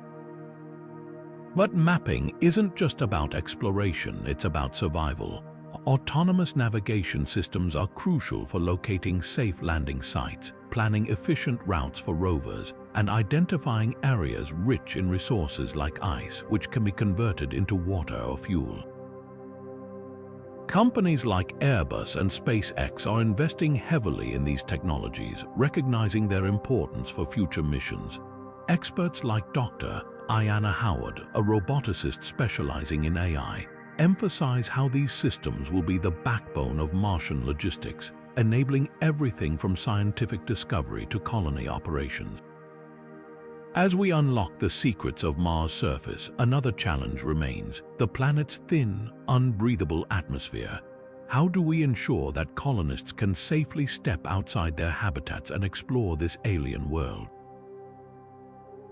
But mapping isn't just about exploration, it's about survival. Autonomous navigation systems are crucial for locating safe landing sites, planning efficient routes for rovers, and identifying areas rich in resources like ice, which can be converted into water or fuel. Companies like Airbus and SpaceX are investing heavily in these technologies, recognizing their importance for future missions. Experts like Dr. Ayanna Howard, a roboticist specializing in AI, emphasize how these systems will be the backbone of Martian logistics, enabling everything from scientific discovery to colony operations. As we unlock the secrets of Mars' surface, another challenge remains: the planet's thin, unbreathable atmosphere. How do we ensure that colonists can safely step outside their habitats and explore this alien world?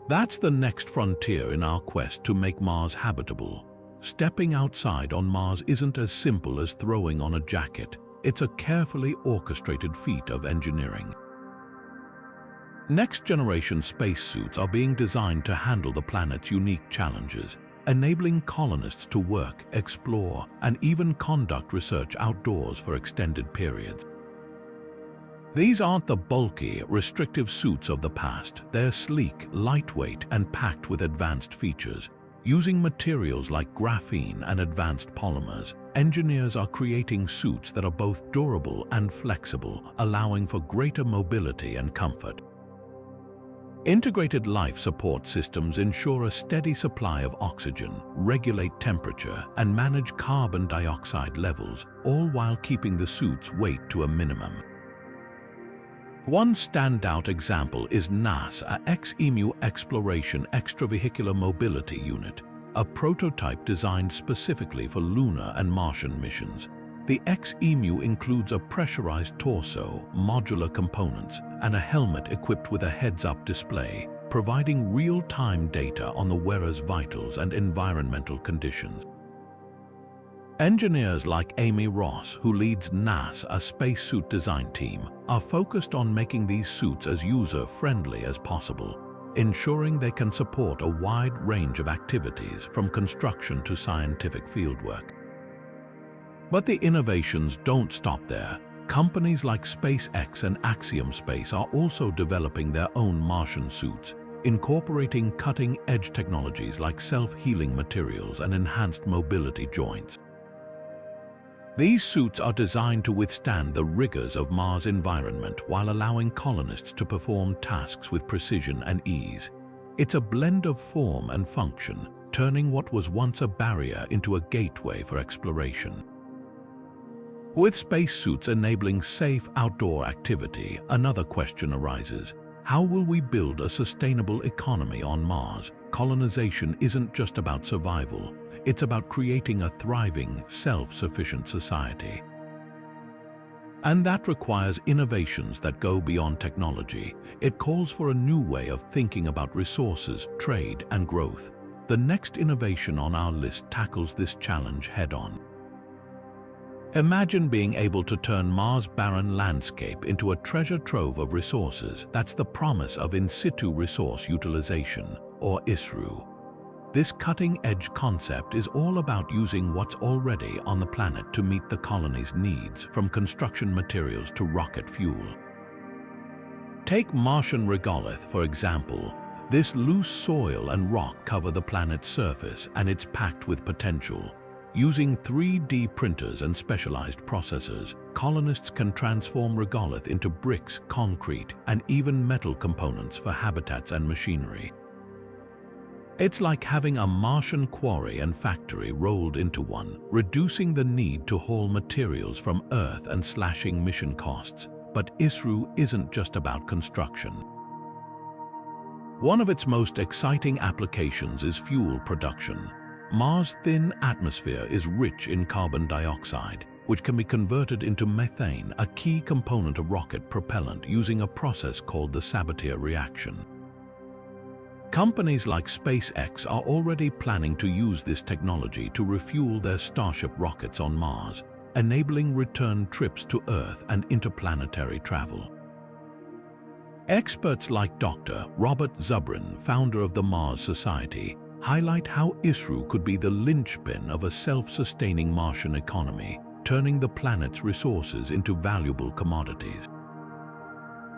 That's the next frontier in our quest to make Mars habitable. Stepping outside on Mars isn't as simple as throwing on a jacket. It's a carefully orchestrated feat of engineering. Next-generation spacesuits are being designed to handle the planet's unique challenges, enabling colonists to work, explore, and even conduct research outdoors for extended periods. These aren't the bulky, restrictive suits of the past. They're sleek, lightweight, and packed with advanced features. Using materials like graphene and advanced polymers, engineers are creating suits that are both durable and flexible, allowing for greater mobility and comfort. Integrated life support systems ensure a steady supply of oxygen, regulate temperature, and manage carbon dioxide levels, all while keeping the suit's weight to a minimum. One standout example is NASA's XEMU Exploration Extravehicular Mobility Unit, a prototype designed specifically for lunar and Martian missions. The XEMU includes a pressurized torso, modular components, and a helmet equipped with a heads-up display, providing real-time data on the wearer's vitals and environmental conditions. Engineers like Amy Ross, who leads NASA's spacesuit design team, are focused on making these suits as user-friendly as possible, ensuring they can support a wide range of activities from construction to scientific fieldwork. But the innovations don't stop there. Companies like SpaceX and Axiom Space are also developing their own Martian suits, incorporating cutting-edge technologies like self-healing materials and enhanced mobility joints. These suits are designed to withstand the rigors of Mars' environment while allowing colonists to perform tasks with precision and ease. It's a blend of form and function, turning what was once a barrier into a gateway for exploration. With spacesuits enabling safe outdoor activity, another question arises. How will we build a sustainable economy on Mars? Colonization isn't just about survival. It's about creating a thriving, self-sufficient society. And that requires innovations that go beyond technology. It calls for a new way of thinking about resources, trade, and growth. The next innovation on our list tackles this challenge head-on. Imagine being able to turn Mars' barren landscape into a treasure trove of resources. That's the promise of In Situ Resource Utilization, or ISRU. This cutting-edge concept is all about using what's already on the planet to meet the colony's needs, from construction materials to rocket fuel. Take Martian regolith, for example. This loose soil and rock cover the planet's surface, and it's packed with potential. Using 3D printers and specialized processors, colonists can transform regolith into bricks, concrete, and even metal components for habitats and machinery. It's like having a Martian quarry and factory rolled into one, reducing the need to haul materials from Earth and slashing mission costs. But ISRU isn't just about construction. One of its most exciting applications is fuel production. Mars' thin atmosphere is rich in carbon dioxide, which can be converted into methane, a key component of rocket propellant, using a process called the Saboteur reaction. Companies like SpaceX are already planning to use this technology to refuel their Starship rockets on Mars, enabling return trips to Earth and interplanetary travel. Experts like Dr. Robert Zubrin, founder of the Mars Society, highlight how ISRU could be the linchpin of a self-sustaining Martian economy, turning the planet's resources into valuable commodities.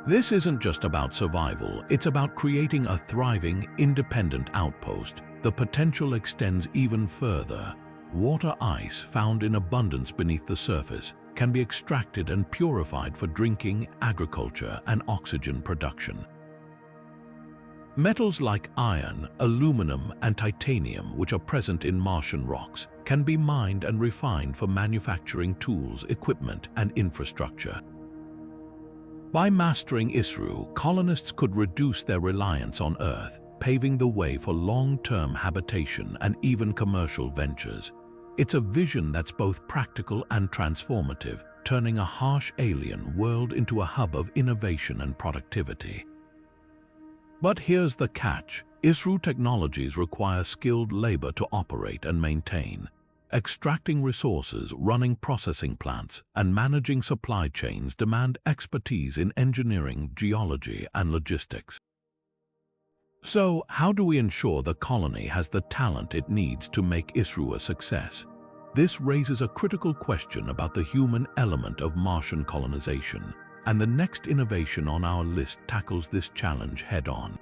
This isn't just about survival, it's about creating a thriving, independent outpost. The potential extends even further. Water ice, found in abundance beneath the surface, can be extracted and purified for drinking, agriculture, and oxygen production. Metals like iron, aluminum, and titanium, which are present in Martian rocks, can be mined and refined for manufacturing tools, equipment, and infrastructure. By mastering ISRU, colonists could reduce their reliance on Earth, paving the way for long-term habitation and even commercial ventures. It's a vision that's both practical and transformative, turning a harsh alien world into a hub of innovation and productivity. But here's the catch. ISRU technologies require skilled labor to operate and maintain. Extracting resources, running processing plants, and managing supply chains demand expertise in engineering, geology, and logistics. So, how do we ensure the colony has the talent it needs to make ISRU a success? This raises a critical question about the human element of Martian colonization, and the next innovation on our list tackles this challenge head-on.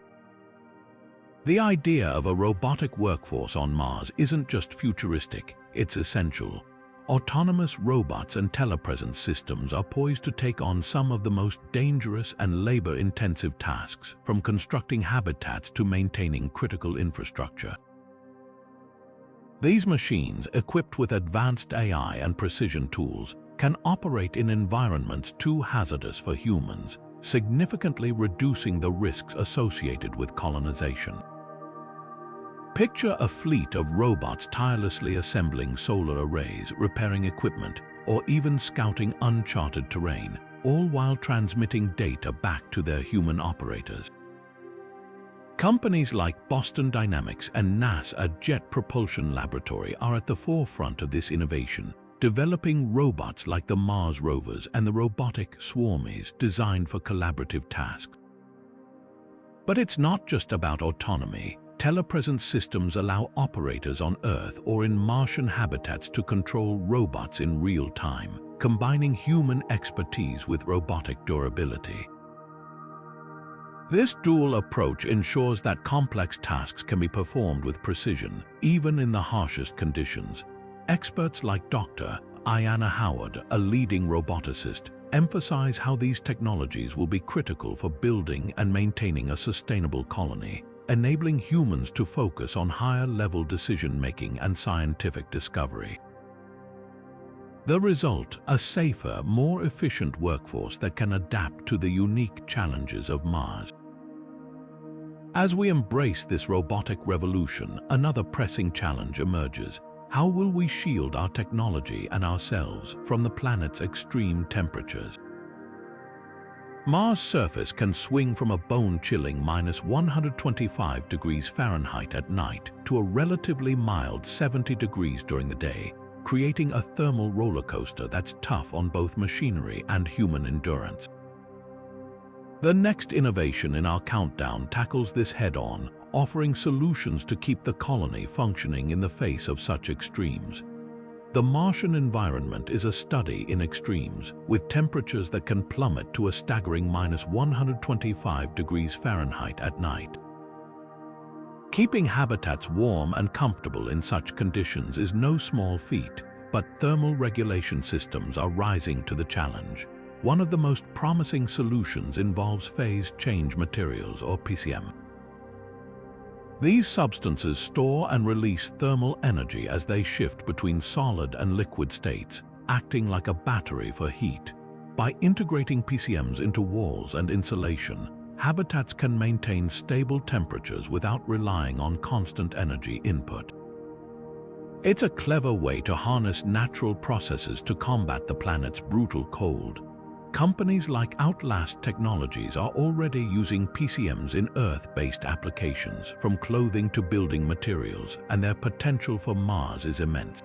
The idea of a robotic workforce on Mars isn't just futuristic, it's essential. Autonomous robots and telepresence systems are poised to take on some of the most dangerous and labor-intensive tasks, from constructing habitats to maintaining critical infrastructure. These machines, equipped with advanced AI and precision tools, can operate in environments too hazardous for humans, significantly reducing the risks associated with colonization. Picture a fleet of robots tirelessly assembling solar arrays, repairing equipment, or even scouting uncharted terrain, all while transmitting data back to their human operators. Companies like Boston Dynamics and NASA Jet Propulsion Laboratory are at the forefront of this innovation, developing robots like the Mars rovers and the robotic swarmies designed for collaborative tasks. But it's not just about autonomy. Telepresence systems allow operators on Earth or in Martian habitats to control robots in real time, combining human expertise with robotic durability. This dual approach ensures that complex tasks can be performed with precision, even in the harshest conditions. Experts like Dr. Ayanna Howard, a leading roboticist, emphasize how these technologies will be critical for building and maintaining a sustainable colony, enabling humans to focus on higher-level decision-making and scientific discovery. The result, a safer, more efficient workforce that can adapt to the unique challenges of Mars. As we embrace this robotic revolution, another pressing challenge emerges. How will we shield our technology and ourselves from the planet's extreme temperatures? Mars' surface can swing from a bone-chilling -125 degrees Fahrenheit at night to a relatively mild 70 degrees during the day, creating a thermal roller coaster that's tough on both machinery and human endurance. The next innovation in our countdown tackles this head-on, offering solutions to keep the colony functioning in the face of such extremes. The Martian environment is a study in extremes, with temperatures that can plummet to a staggering -125 degrees Fahrenheit at night. Keeping habitats warm and comfortable in such conditions is no small feat, but thermal regulation systems are rising to the challenge. One of the most promising solutions involves phase change materials, or PCM. These substances store and release thermal energy as they shift between solid and liquid states, acting like a battery for heat. By integrating PCMs into walls and insulation, habitats can maintain stable temperatures without relying on constant energy input. It's a clever way to harness natural processes to combat the planet's brutal cold. Companies like Outlast Technologies are already using PCMs in Earth-based applications, from clothing to building materials, and their potential for Mars is immense.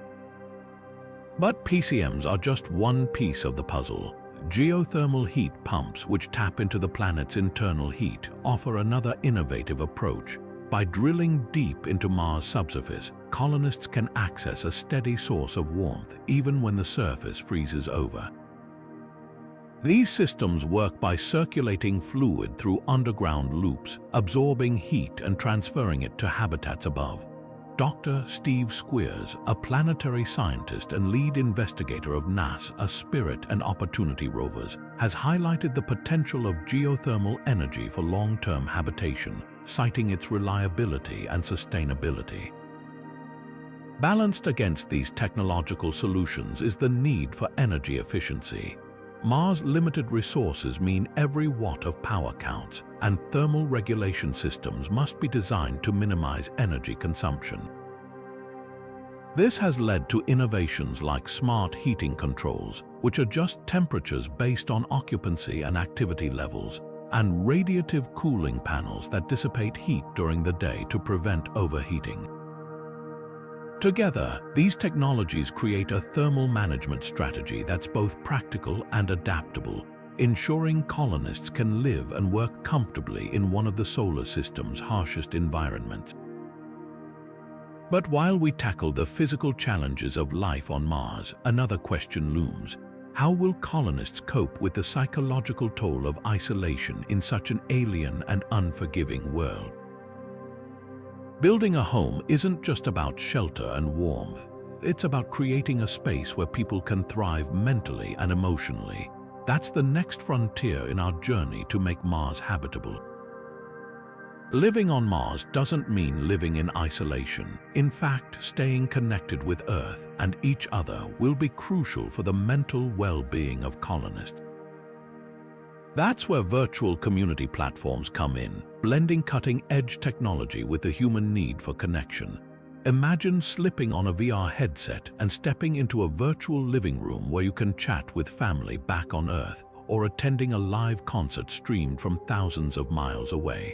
But PCMs are just one piece of the puzzle. Geothermal heat pumps, which tap into the planet's internal heat, offer another innovative approach. By drilling deep into Mars' subsurface, colonists can access a steady source of warmth even when the surface freezes over. These systems work by circulating fluid through underground loops, absorbing heat and transferring it to habitats above. Dr. Steve Squeers, a planetary scientist and lead investigator of NASA's Spirit and Opportunity rovers, has highlighted the potential of geothermal energy for long-term habitation, citing its reliability and sustainability. Balanced against these technological solutions is the need for energy efficiency. Mars' limited resources mean every watt of power counts, and thermal regulation systems must be designed to minimize energy consumption. This has led to innovations like smart heating controls, which adjust temperatures based on occupancy and activity levels, and radiative cooling panels that dissipate heat during the day to prevent overheating. Together, these technologies create a thermal management strategy that's both practical and adaptable, ensuring colonists can live and work comfortably in one of the solar system's harshest environments. But while we tackle the physical challenges of life on Mars, another question looms. How will colonists cope with the psychological toll of isolation in such an alien and unforgiving world? Building a home isn't just about shelter and warmth. It's about creating a space where people can thrive mentally and emotionally. That's the next frontier in our journey to make Mars habitable. Living on Mars doesn't mean living in isolation. In fact, staying connected with Earth and each other will be crucial for the mental well-being of colonists. That's where virtual community platforms come in, blending cutting-edge technology with the human need for connection. Imagine slipping on a VR headset and stepping into a virtual living room where you can chat with family back on Earth or attending a live concert streamed from thousands of miles away.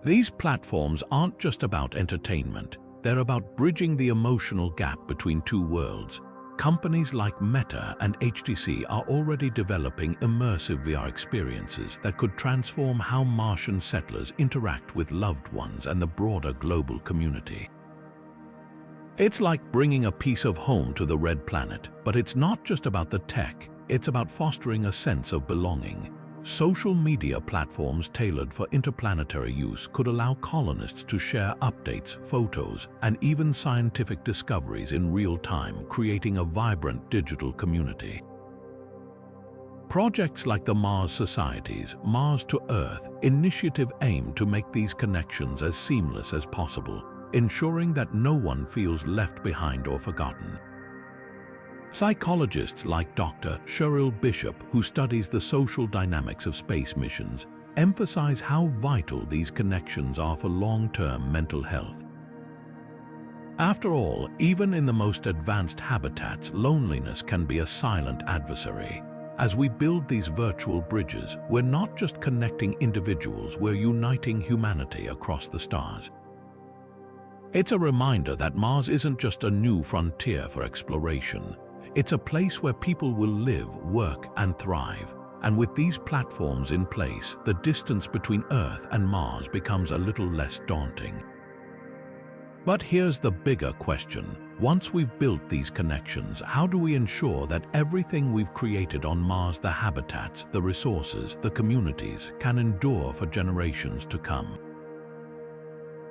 These platforms aren't just about entertainment, they're about bridging the emotional gap between two worlds. Companies like Meta and HTC are already developing immersive VR experiences that could transform how Martian settlers interact with loved ones and the broader global community. It's like bringing a piece of home to the Red Planet, but it's not just about the tech, it's about fostering a sense of belonging. Social media platforms tailored for interplanetary use could allow colonists to share updates, photos, and even scientific discoveries in real time, creating a vibrant digital community. Projects like the Mars Society's Mars to Earth initiative aim to make these connections as seamless as possible, ensuring that no one feels left behind or forgotten. Psychologists like Dr. Cheryl Bishop, who studies the social dynamics of space missions, emphasize how vital these connections are for long-term mental health. After all, even in the most advanced habitats, loneliness can be a silent adversary. As we build these virtual bridges, we're not just connecting individuals, we're uniting humanity across the stars. It's a reminder that Mars isn't just a new frontier for exploration. It's a place where people will live, work, and thrive. And with these platforms in place, the distance between Earth and Mars becomes a little less daunting. But here's the bigger question. Once we've built these connections, how do we ensure that everything we've created on Mars, the habitats, the resources, the communities, can endure for generations to come?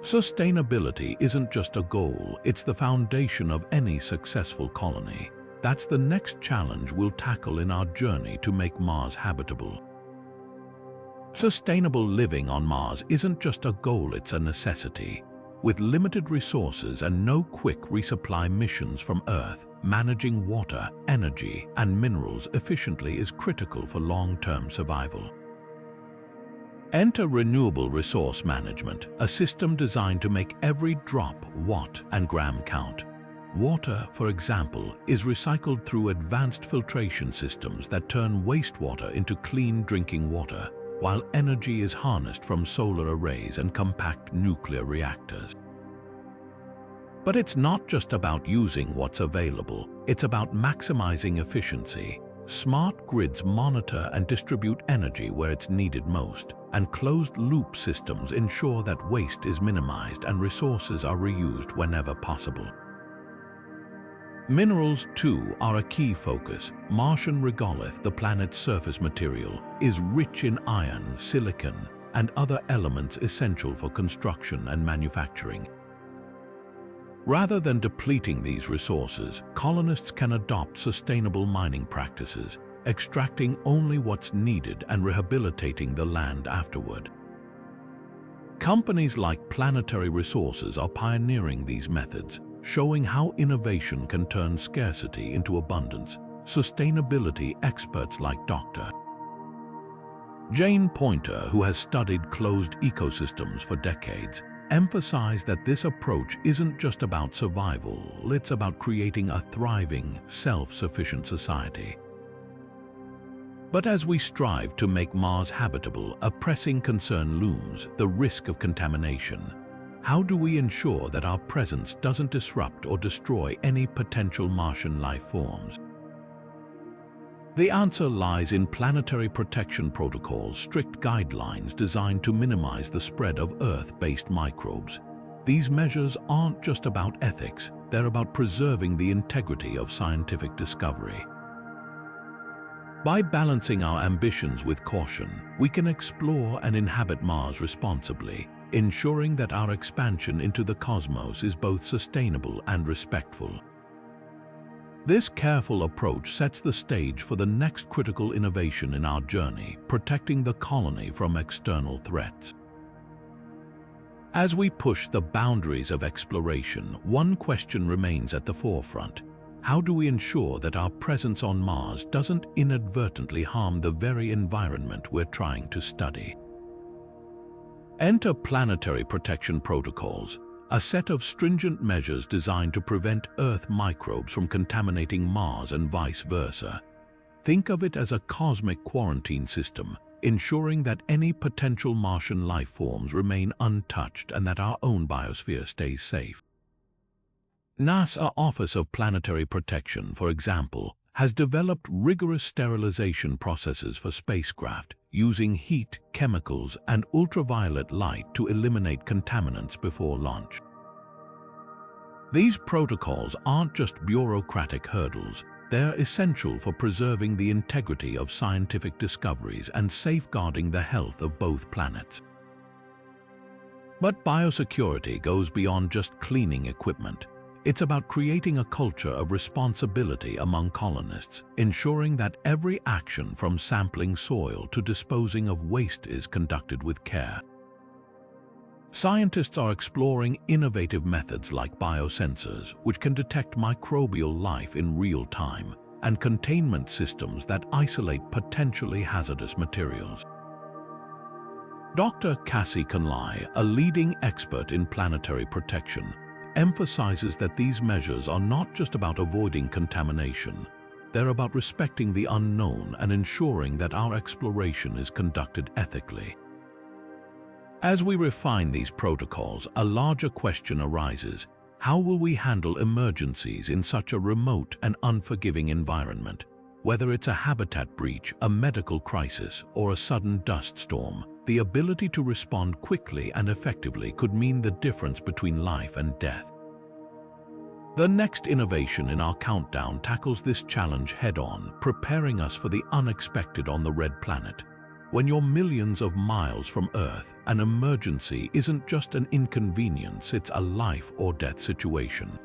Sustainability isn't just a goal, it's the foundation of any successful colony. That's the next challenge we'll tackle in our journey to make Mars habitable. Sustainable living on Mars isn't just a goal, it's a necessity. With limited resources and no quick resupply missions from Earth, managing water, energy, and minerals efficiently is critical for long-term survival. Enter renewable resource management, a system designed to make every drop, watt, and gram count. Water, for example, is recycled through advanced filtration systems that turn wastewater into clean drinking water, while energy is harnessed from solar arrays and compact nuclear reactors. But it's not just about using what's available, it's about maximizing efficiency. Smart grids monitor and distribute energy where it's needed most, and closed-loop systems ensure that waste is minimized and resources are reused whenever possible. Minerals, too, are a key focus. Martian regolith, the planet's surface material, is rich in iron, silicon, and other elements essential for construction and manufacturing. Rather than depleting these resources, colonists can adopt sustainable mining practices, extracting only what's needed and rehabilitating the land afterward. Companies like Planetary Resources are pioneering these methods, showing how innovation can turn scarcity into abundance. Sustainability experts like Dr. Jane Pointer, who has studied closed ecosystems for decades, emphasize that this approach isn't just about survival, it's about creating a thriving, self-sufficient society. But as we strive to make Mars habitable, a pressing concern looms: the risk of contamination. How do we ensure that our presence doesn't disrupt or destroy any potential Martian life forms? The answer lies in planetary protection protocols, strict guidelines designed to minimize the spread of Earth-based microbes. These measures aren't just about ethics, they're about preserving the integrity of scientific discovery. By balancing our ambitions with caution, we can explore and inhabit Mars responsibly, ensuring that our expansion into the cosmos is both sustainable and respectful. This careful approach sets the stage for the next critical innovation in our journey, protecting the colony from external threats. As we push the boundaries of exploration, one question remains at the forefront: how do we ensure that our presence on Mars doesn't inadvertently harm the very environment we're trying to study? Interplanetary protection protocols, a set of stringent measures designed to prevent Earth microbes from contaminating Mars and vice versa. Think of it as a cosmic quarantine system, ensuring that any potential Martian life forms remain untouched and that our own biosphere stays safe. NASA Office of Planetary Protection, for example, has developed rigorous sterilization processes for spacecraft, using heat, chemicals, and ultraviolet light to eliminate contaminants before launch. These protocols aren't just bureaucratic hurdles, they're essential for preserving the integrity of scientific discoveries and safeguarding the health of both planets. But biosecurity goes beyond just cleaning equipment. It's about creating a culture of responsibility among colonists, ensuring that every action from sampling soil to disposing of waste is conducted with care. Scientists are exploring innovative methods like biosensors, which can detect microbial life in real time, and containment systems that isolate potentially hazardous materials. Dr. Cassie Conley, a leading expert in planetary protection, emphasizes that these measures are not just about avoiding contamination. They're about respecting the unknown and ensuring that our exploration is conducted ethically. As we refine these protocols, a larger question arises: how will we handle emergencies in such a remote and unforgiving environment? Whether it's a habitat breach, a medical crisis, or a sudden dust storm, the ability to respond quickly and effectively could mean the difference between life and death. The next innovation in our countdown tackles this challenge head-on, preparing us for the unexpected on the Red Planet. When you're millions of miles from Earth, an emergency isn't just an inconvenience, it's a life or death situation.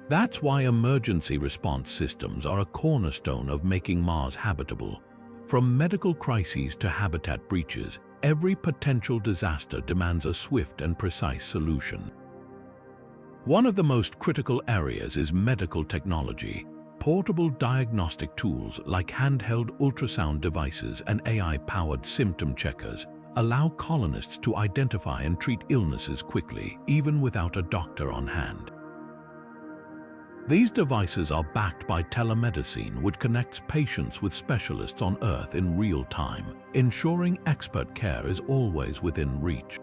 That's why emergency response systems are a cornerstone of making Mars habitable. From medical crises to habitat breaches, every potential disaster demands a swift and precise solution. One of the most critical areas is medical technology. Portable diagnostic tools like handheld ultrasound devices and AI-powered symptom checkers allow colonists to identify and treat illnesses quickly, even without a doctor on hand. These devices are backed by telemedicine, which connects patients with specialists on Earth in real time, ensuring expert care is always within reach.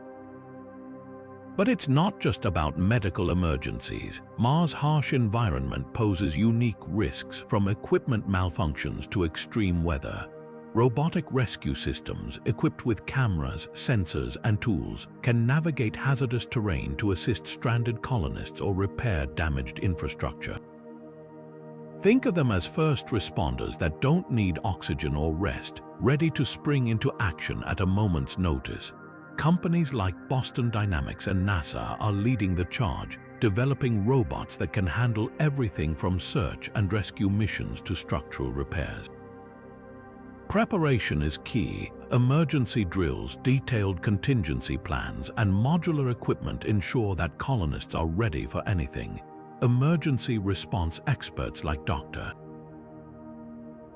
But it's not just about medical emergencies. Mars' harsh environment poses unique risks, from equipment malfunctions to extreme weather. Robotic rescue systems, equipped with cameras, sensors, and tools, can navigate hazardous terrain to assist stranded colonists or repair damaged infrastructure. Think of them as first responders that don't need oxygen or rest, ready to spring into action at a moment's notice. Companies like Boston Dynamics and NASA are leading the charge, developing robots that can handle everything from search and rescue missions to structural repairs. Preparation is key. Emergency drills, detailed contingency plans, and modular equipment ensure that colonists are ready for anything. Emergency response experts like Dr.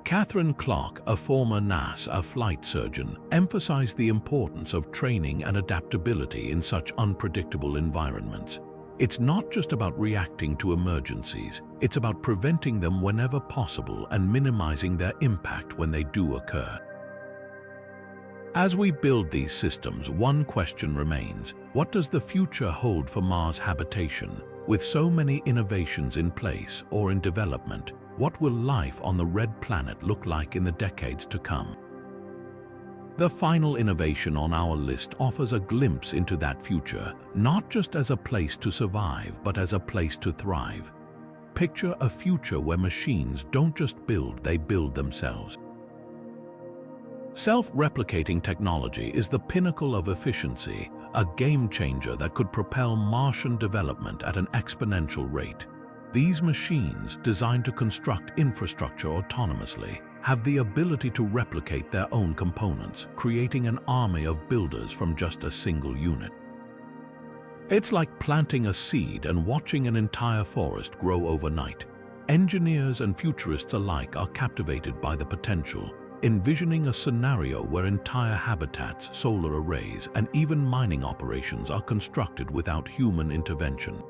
Catherine Clark, a former NASA flight surgeon, emphasized the importance of training and adaptability in such unpredictable environments. It's not just about reacting to emergencies, it's about preventing them whenever possible and minimizing their impact when they do occur. As we build these systems, one question remains: what does the future hold for Mars habitation? With so many innovations in place or in development, what will life on the red planet look like in the decades to come? The final innovation on our list offers a glimpse into that future, not just as a place to survive, but as a place to thrive. Picture a future where machines don't just build, they build themselves. Self-replicating technology is the pinnacle of efficiency, a game-changer that could propel Martian development at an exponential rate. These machines, designed to construct infrastructure autonomously, have the ability to replicate their own components, creating an army of builders from just a single unit. It's like planting a seed and watching an entire forest grow overnight. Engineers and futurists alike are captivated by the potential, envisioning a scenario where entire habitats, solar arrays, and even mining operations are constructed without human intervention.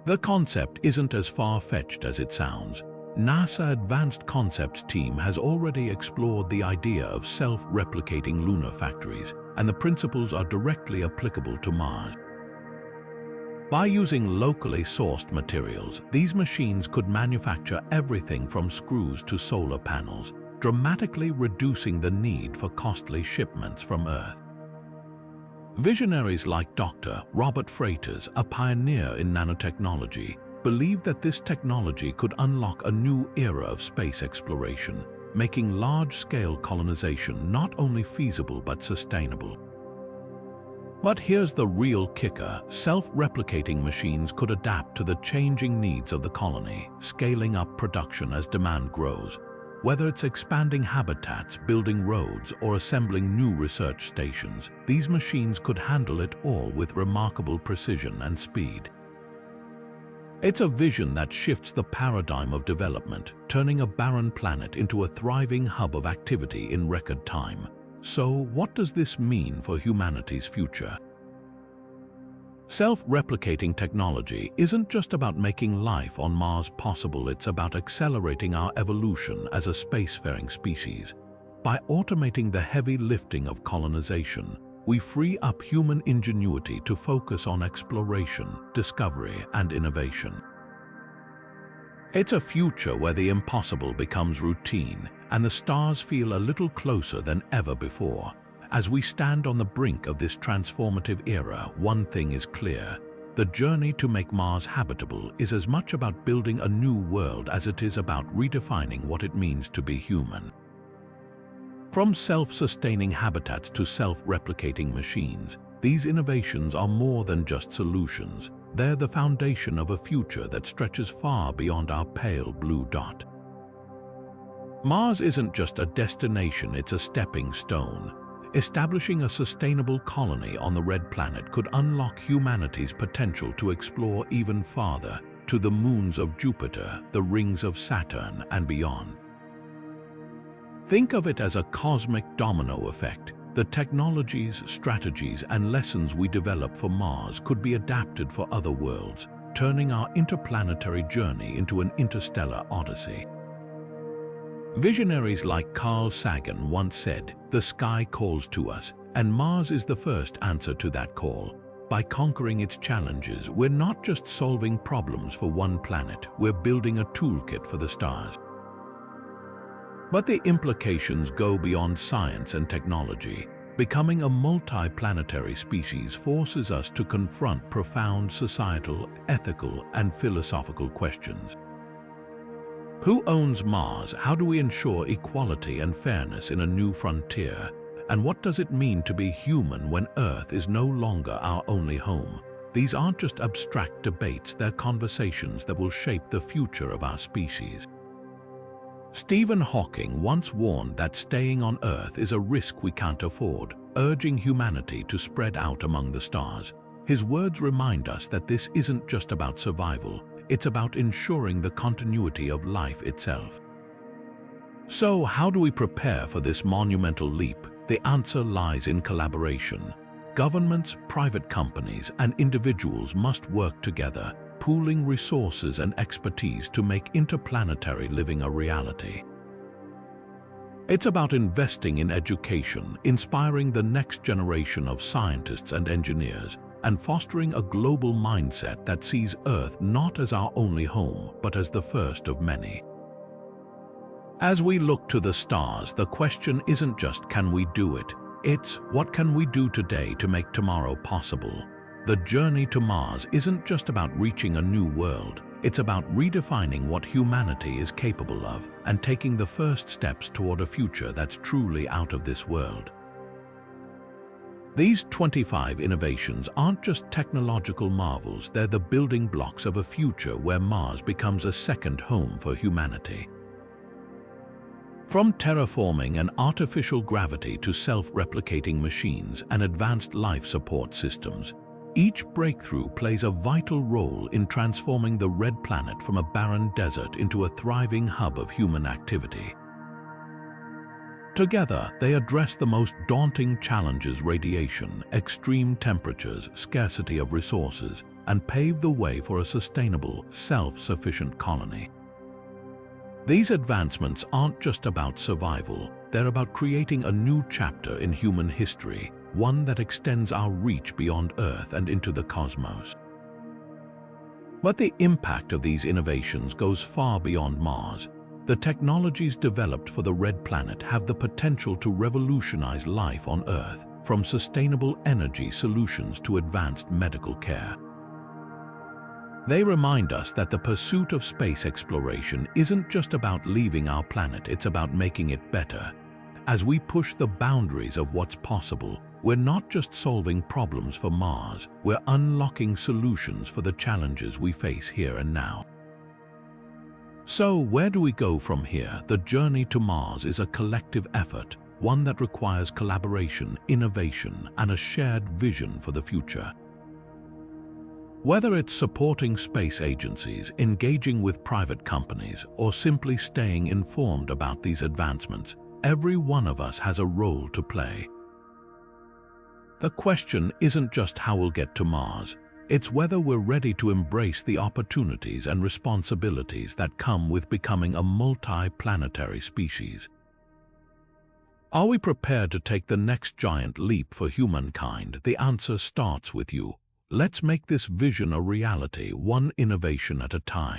The concept isn't as far-fetched as it sounds. NASA Advanced Concepts team has already explored the idea of self-replicating lunar factories, and the principles are directly applicable to Mars. By using locally sourced materials, these machines could manufacture everything from screws to solar panels, dramatically reducing the need for costly shipments from Earth. Visionaries like Dr. Robert Freitas, a pioneer in nanotechnology, believe that this technology could unlock a new era of space exploration, making large-scale colonization not only feasible but sustainable. But here's the real kicker: self-replicating machines could adapt to the changing needs of the colony, scaling up production as demand grows. Whether it's expanding habitats, building roads, or assembling new research stations, these machines could handle it all with remarkable precision and speed. It's a vision that shifts the paradigm of development, turning a barren planet into a thriving hub of activity in record time. So, what does this mean for humanity's future? Self-replicating technology isn't just about making life on Mars possible, it's about accelerating our evolution as a spacefaring species. By automating the heavy lifting of colonization, we free up human ingenuity to focus on exploration, discovery, and innovation. It's a future where the impossible becomes routine and the stars feel a little closer than ever before. As we stand on the brink of this transformative era, one thing is clear: the journey to make Mars habitable is as much about building a new world as it is about redefining what it means to be human. From self-sustaining habitats to self-replicating machines, these innovations are more than just solutions. They're the foundation of a future that stretches far beyond our pale blue dot. Mars isn't just a destination, it's a stepping stone. Establishing a sustainable colony on the red planet could unlock humanity's potential to explore even farther, to the moons of Jupiter, the rings of Saturn, and beyond. Think of it as a cosmic domino effect. The technologies, strategies, and lessons we develop for Mars could be adapted for other worlds, turning our interplanetary journey into an interstellar odyssey. Visionaries like Carl Sagan once said, "The sky calls to us, and Mars is the first answer to that call." By conquering its challenges, we're not just solving problems for one planet, we're building a toolkit for the stars. But the implications go beyond science and technology. Becoming a multi-planetary species forces us to confront profound societal, ethical, and philosophical questions. Who owns Mars? How do we ensure equality and fairness in a new frontier? And what does it mean to be human when Earth is no longer our only home? These aren't just abstract debates, they're conversations that will shape the future of our species. Stephen Hawking once warned that staying on Earth is a risk we can't afford, urging humanity to spread out among the stars. His words remind us that this isn't just about survival, it's about ensuring the continuity of life itself. So, how do we prepare for this monumental leap? The answer lies in collaboration. Governments, private companies, and individuals must work together, pooling resources and expertise to make interplanetary living a reality. It's about investing in education, inspiring the next generation of scientists and engineers, and fostering a global mindset that sees Earth not as our only home, but as the first of many. As we look to the stars, the question isn't just can we do it? It's what can we do today to make tomorrow possible? The journey to Mars isn't just about reaching a new world. It's about redefining what humanity is capable of and taking the first steps toward a future that's truly out of this world. These 25 innovations aren't just technological marvels, they're the building blocks of a future where Mars becomes a second home for humanity. From terraforming and artificial gravity to self-replicating machines and advanced life support systems, each breakthrough plays a vital role in transforming the red planet from a barren desert into a thriving hub of human activity. Together, they address the most daunting challenges: radiation, extreme temperatures, scarcity of resources, and pave the way for a sustainable, self-sufficient colony. These advancements aren't just about survival, they're about creating a new chapter in human history, one that extends our reach beyond Earth and into the cosmos. But the impact of these innovations goes far beyond Mars. The technologies developed for the red planet have the potential to revolutionize life on Earth, from sustainable energy solutions to advanced medical care. They remind us that the pursuit of space exploration isn't just about leaving our planet, it's about making it better. As we push the boundaries of what's possible, we're not just solving problems for Mars, we're unlocking solutions for the challenges we face here and now. So, where do we go from here? The journey to Mars is a collective effort, one that requires collaboration, innovation, and a shared vision for the future. Whether it's supporting space agencies, engaging with private companies, or simply staying informed about these advancements, every one of us has a role to play. The question isn't just how we'll get to Mars, it's whether we're ready to embrace the opportunities and responsibilities that come with becoming a multi-planetary species. Are we prepared to take the next giant leap for humankind? The answer starts with you. Let's make this vision a reality, one innovation at a time.